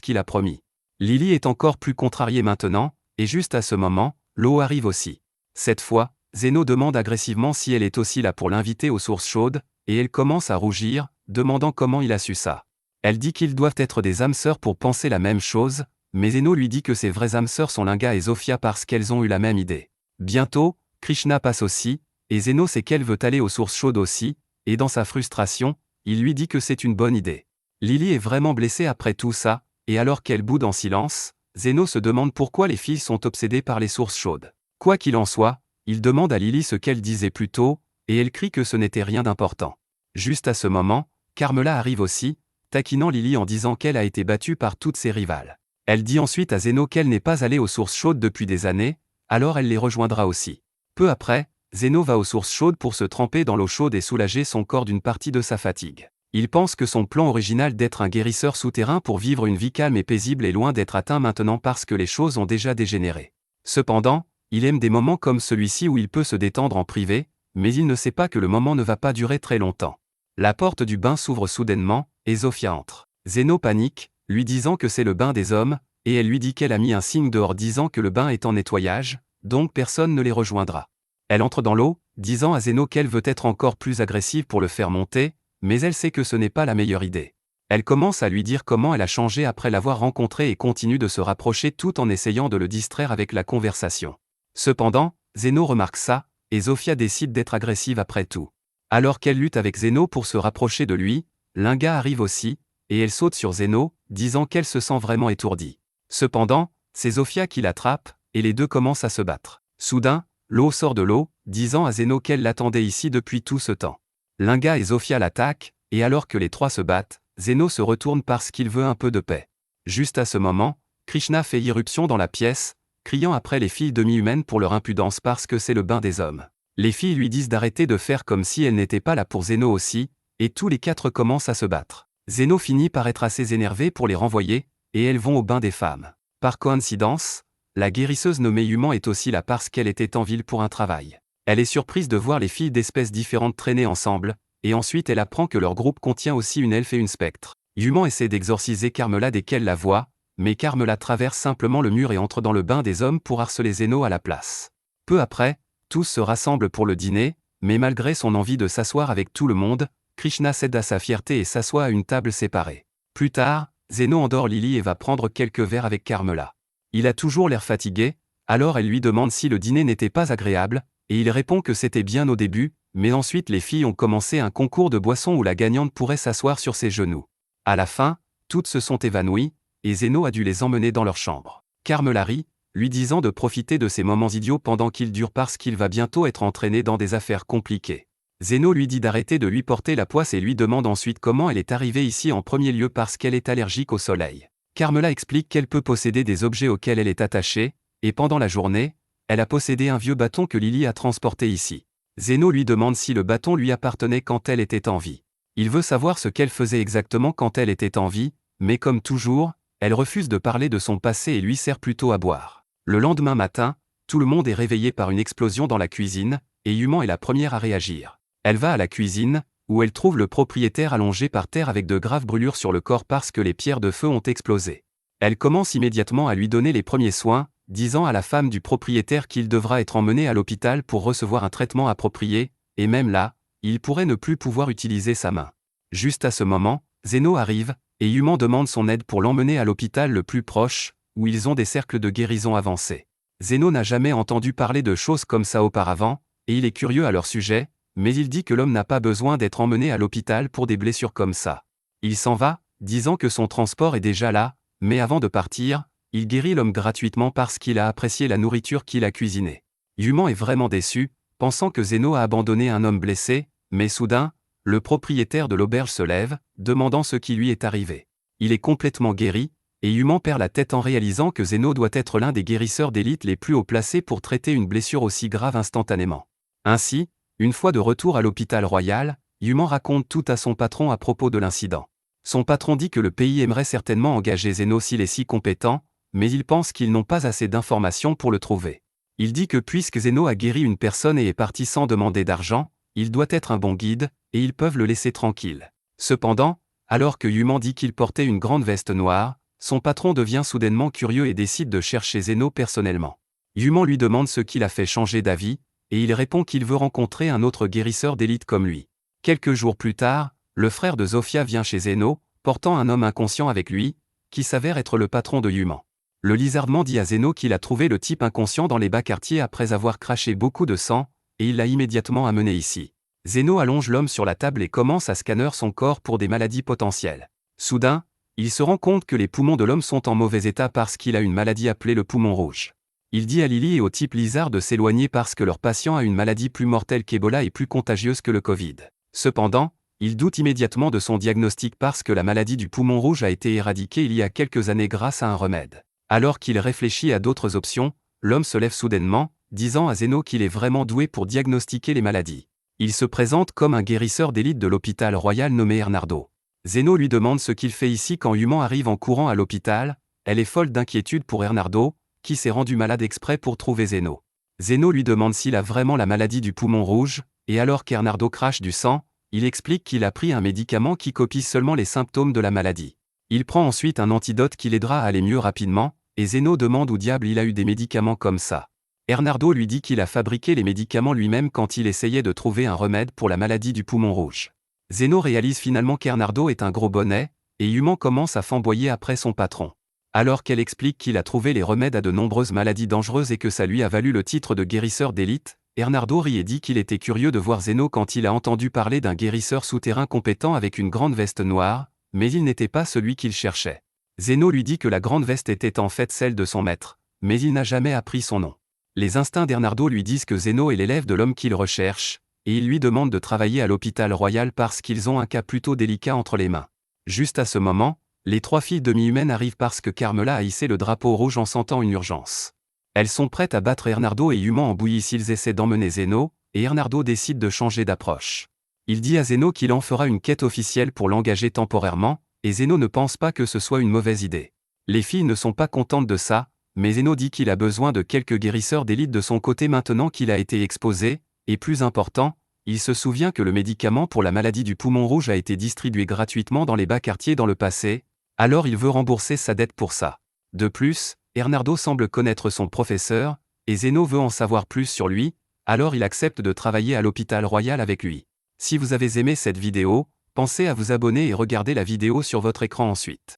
[SPEAKER 1] qu'il a promis. Lily est encore plus contrariée maintenant, et juste à ce moment, Lo arrive aussi. Cette fois, Zeno demande agressivement si elle est aussi là pour l'inviter aux sources chaudes, et elle commence à rougir, demandant comment il a su ça. Elle dit qu'ils doivent être des âmes sœurs pour penser la même chose, mais Zeno lui dit que ses vraies âmes sœurs sont Linga et Zofia parce qu'elles ont eu la même idée. Bientôt, Krishna passe aussi, et Zeno sait qu'elle veut aller aux sources chaudes aussi, et dans sa frustration, il lui dit que c'est une bonne idée. Lily est vraiment blessée après tout ça, et alors qu'elle boude en silence, Zeno se demande pourquoi les filles sont obsédées par les sources chaudes. Quoi qu'il en soit, il demande à Lily ce qu'elle disait plus tôt, et elle crie que ce n'était rien d'important. Juste à ce moment, Carmela arrive aussi, taquinant Lily en disant qu'elle a été battue par toutes ses rivales. Elle dit ensuite à Zeno qu'elle n'est pas allée aux sources chaudes depuis des années, alors elle les rejoindra aussi. Peu après, Zeno va aux sources chaudes pour se tremper dans l'eau chaude et soulager son corps d'une partie de sa fatigue. Il pense que son plan original d'être un guérisseur souterrain pour vivre une vie calme et paisible est loin d'être atteint maintenant parce que les choses ont déjà dégénéré. Cependant, il aime des moments comme celui-ci où il peut se détendre en privé, mais il ne sait pas que le moment ne va pas durer très longtemps. La porte du bain s'ouvre soudainement, et Zofia entre. Zeno panique, lui disant que c'est le bain des hommes, et elle lui dit qu'elle a mis un signe dehors disant que le bain est en nettoyage, donc personne ne les rejoindra. Elle entre dans l'eau, disant à Zeno qu'elle veut être encore plus agressive pour le faire monter, mais elle sait que ce n'est pas la meilleure idée. Elle commence à lui dire comment elle a changé après l'avoir rencontré et continue de se rapprocher tout en essayant de le distraire avec la conversation. Cependant, Zeno remarque ça, et Zofia décide d'être agressive après tout. Alors qu'elle lutte avec Zeno pour se rapprocher de lui, Linga arrive aussi, et elle saute sur Zeno, disant qu'elle se sent vraiment étourdie. Cependant, c'est Zofia qui l'attrape, et les deux commencent à se battre. Soudain, Lo sort de l'eau, disant à Zeno qu'elle l'attendait ici depuis tout ce temps. Linga et Zofia l'attaquent, et alors que les trois se battent, Zeno se retourne parce qu'il veut un peu de paix. Juste à ce moment, Krishna fait irruption dans la pièce, criant après les filles demi-humaines pour leur impudence parce que c'est le bain des hommes. Les filles lui disent d'arrêter de faire comme si elles n'étaient pas là pour Zeno aussi, et tous les quatre commencent à se battre. Zeno finit par être assez énervé pour les renvoyer, et elles vont au bain des femmes. Par coïncidence, la guérisseuse nommée Human est aussi là parce qu'elle était en ville pour un travail. Elle est surprise de voir les filles d'espèces différentes traîner ensemble, et ensuite elle apprend que leur groupe contient aussi une elfe et une spectre. Human essaie d'exorciser Carmela dès qu'elle la voit, mais Carmela traverse simplement le mur et entre dans le bain des hommes pour harceler Zeno à la place. Peu après, tous se rassemblent pour le dîner, mais malgré son envie de s'asseoir avec tout le monde, Krishna cède à sa fierté et s'assoit à une table séparée. Plus tard, Zeno endort Lily et va prendre quelques verres avec Carmela. Il a toujours l'air fatigué, alors elle lui demande si le dîner n'était pas agréable, et il répond que c'était bien au début, mais ensuite les filles ont commencé un concours de boissons où la gagnante pourrait s'asseoir sur ses genoux. À la fin, toutes se sont évanouies, et Zeno a dû les emmener dans leur chambre. Carmela rit, lui disant de profiter de ces moments idiots pendant qu'ils durent parce qu'il va bientôt être entraîné dans des affaires compliquées. Zeno lui dit d'arrêter de lui porter la poisse et lui demande ensuite comment elle est arrivée ici en premier lieu parce qu'elle est allergique au soleil. Carmela explique qu'elle peut posséder des objets auxquels elle est attachée, et pendant la journée, elle a possédé un vieux bâton que Lily a transporté ici. Zeno lui demande si le bâton lui appartenait quand elle était en vie. Il veut savoir ce qu'elle faisait exactement quand elle était en vie, mais comme toujours, elle refuse de parler de son passé et lui sert plutôt à boire. Le lendemain matin, tout le monde est réveillé par une explosion dans la cuisine, et Human est la première à réagir. Elle va à la cuisine, où elle trouve le propriétaire allongé par terre avec de graves brûlures sur le corps parce que les pierres de feu ont explosé. Elle commence immédiatement à lui donner les premiers soins, disant à la femme du propriétaire qu'il devra être emmené à l'hôpital pour recevoir un traitement approprié, et même là, il pourrait ne plus pouvoir utiliser sa main. Juste à ce moment, Zeno arrive, et Human demande son aide pour l'emmener à l'hôpital le plus proche, où ils ont des cercles de guérison avancés. Zeno n'a jamais entendu parler de choses comme ça auparavant, et il est curieux à leur sujet, mais il dit que l'homme n'a pas besoin d'être emmené à l'hôpital pour des blessures comme ça. Il s'en va, disant que son transport est déjà là, mais avant de partir, il guérit l'homme gratuitement parce qu'il a apprécié la nourriture qu'il a cuisinée. Human est vraiment déçu, pensant que Zeno a abandonné un homme blessé, mais soudain, le propriétaire de l'auberge se lève, demandant ce qui lui est arrivé. Il est complètement guéri, et Human perd la tête en réalisant que Zeno doit être l'un des guérisseurs d'élite les plus haut placés pour traiter une blessure aussi grave instantanément. Ainsi, une fois de retour à l'hôpital royal, Human raconte tout à son patron à propos de l'incident. Son patron dit que le pays aimerait certainement engager Zeno s'il est si compétent, mais il pense qu'ils n'ont pas assez d'informations pour le trouver. Il dit que puisque Zeno a guéri une personne et est parti sans demander d'argent, il doit être un bon guide, et ils peuvent le laisser tranquille. Cependant, alors que Yuman dit qu'il portait une grande veste noire, son patron devient soudainement curieux et décide de chercher Zeno personnellement. Yuman lui demande ce qui l'a fait changer d'avis, et il répond qu'il veut rencontrer un autre guérisseur d'élite comme lui. Quelques jours plus tard, le frère de Zofia vient chez Zeno, portant un homme inconscient avec lui, qui s'avère être le patron de Yuman. Le lizardement dit à Zeno qu'il a trouvé le type inconscient dans les bas quartiers après avoir craché beaucoup de sang, et il l'a immédiatement amené ici. Zeno allonge l'homme sur la table et commence à scanner son corps pour des maladies potentielles. Soudain, il se rend compte que les poumons de l'homme sont en mauvais état parce qu'il a une maladie appelée le poumon rouge. Il dit à Lily et au type lizard de s'éloigner parce que leur patient a une maladie plus mortelle qu'Ebola et plus contagieuse que le Covid. Cependant, il doute immédiatement de son diagnostic parce que la maladie du poumon rouge a été éradiquée il y a quelques années grâce à un remède. Alors qu'il réfléchit à d'autres options, l'homme se lève soudainement, disant à Zeno qu'il est vraiment doué pour diagnostiquer les maladies. Il se présente comme un guérisseur d'élite de l'hôpital royal nommé Hernardo. Zeno lui demande ce qu'il fait ici quand Yuman arrive en courant à l'hôpital. Elle est folle d'inquiétude pour Hernardo, qui s'est rendu malade exprès pour trouver Zeno. Zeno lui demande s'il a vraiment la maladie du poumon rouge, et alors qu'Hernardo crache du sang, il explique qu'il a pris un médicament qui copie seulement les symptômes de la maladie. Il prend ensuite un antidote qui l'aidera à aller mieux rapidement, et Zeno demande où diable il a eu des médicaments comme ça. Hernardo lui dit qu'il a fabriqué les médicaments lui-même quand il essayait de trouver un remède pour la maladie du poumon rouge. Zeno réalise finalement qu'Hernardo est un gros bonnet, et Yuman commence à flamboyer après son patron. Alors qu'elle explique qu'il a trouvé les remèdes à de nombreuses maladies dangereuses et que ça lui a valu le titre de guérisseur d'élite, Hernardo rit et dit qu'il était curieux de voir Zeno quand il a entendu parler d'un guérisseur souterrain compétent avec une grande veste noire, mais il n'était pas celui qu'il cherchait. Zeno lui dit que la grande veste était en fait celle de son maître, mais il n'a jamais appris son nom. Les instincts d'Hernardo lui disent que Zeno est l'élève de l'homme qu'il recherche, et il lui demande de travailler à l'hôpital royal parce qu'ils ont un cas plutôt délicat entre les mains. Juste à ce moment, les trois filles demi-humaines arrivent parce que Carmela a hissé le drapeau rouge en sentant une urgence. Elles sont prêtes à battre Hernardo et Yuman en bouillie s'ils essaient d'emmener Zeno, et Hernardo décide de changer d'approche. Il dit à Zeno qu'il en fera une quête officielle pour l'engager temporairement, et Zeno ne pense pas que ce soit une mauvaise idée. Les filles ne sont pas contentes de ça, mais Zeno dit qu'il a besoin de quelques guérisseurs d'élite de son côté maintenant qu'il a été exposé, et plus important, il se souvient que le médicament pour la maladie du poumon rouge a été distribué gratuitement dans les bas quartiers dans le passé, alors il veut rembourser sa dette pour ça. De plus, Hernardo semble connaître son professeur, et Zeno veut en savoir plus sur lui, alors il accepte de travailler à l'hôpital royal avec lui. Si vous avez aimé cette vidéo, pensez à vous abonner et regarder la vidéo sur votre écran ensuite.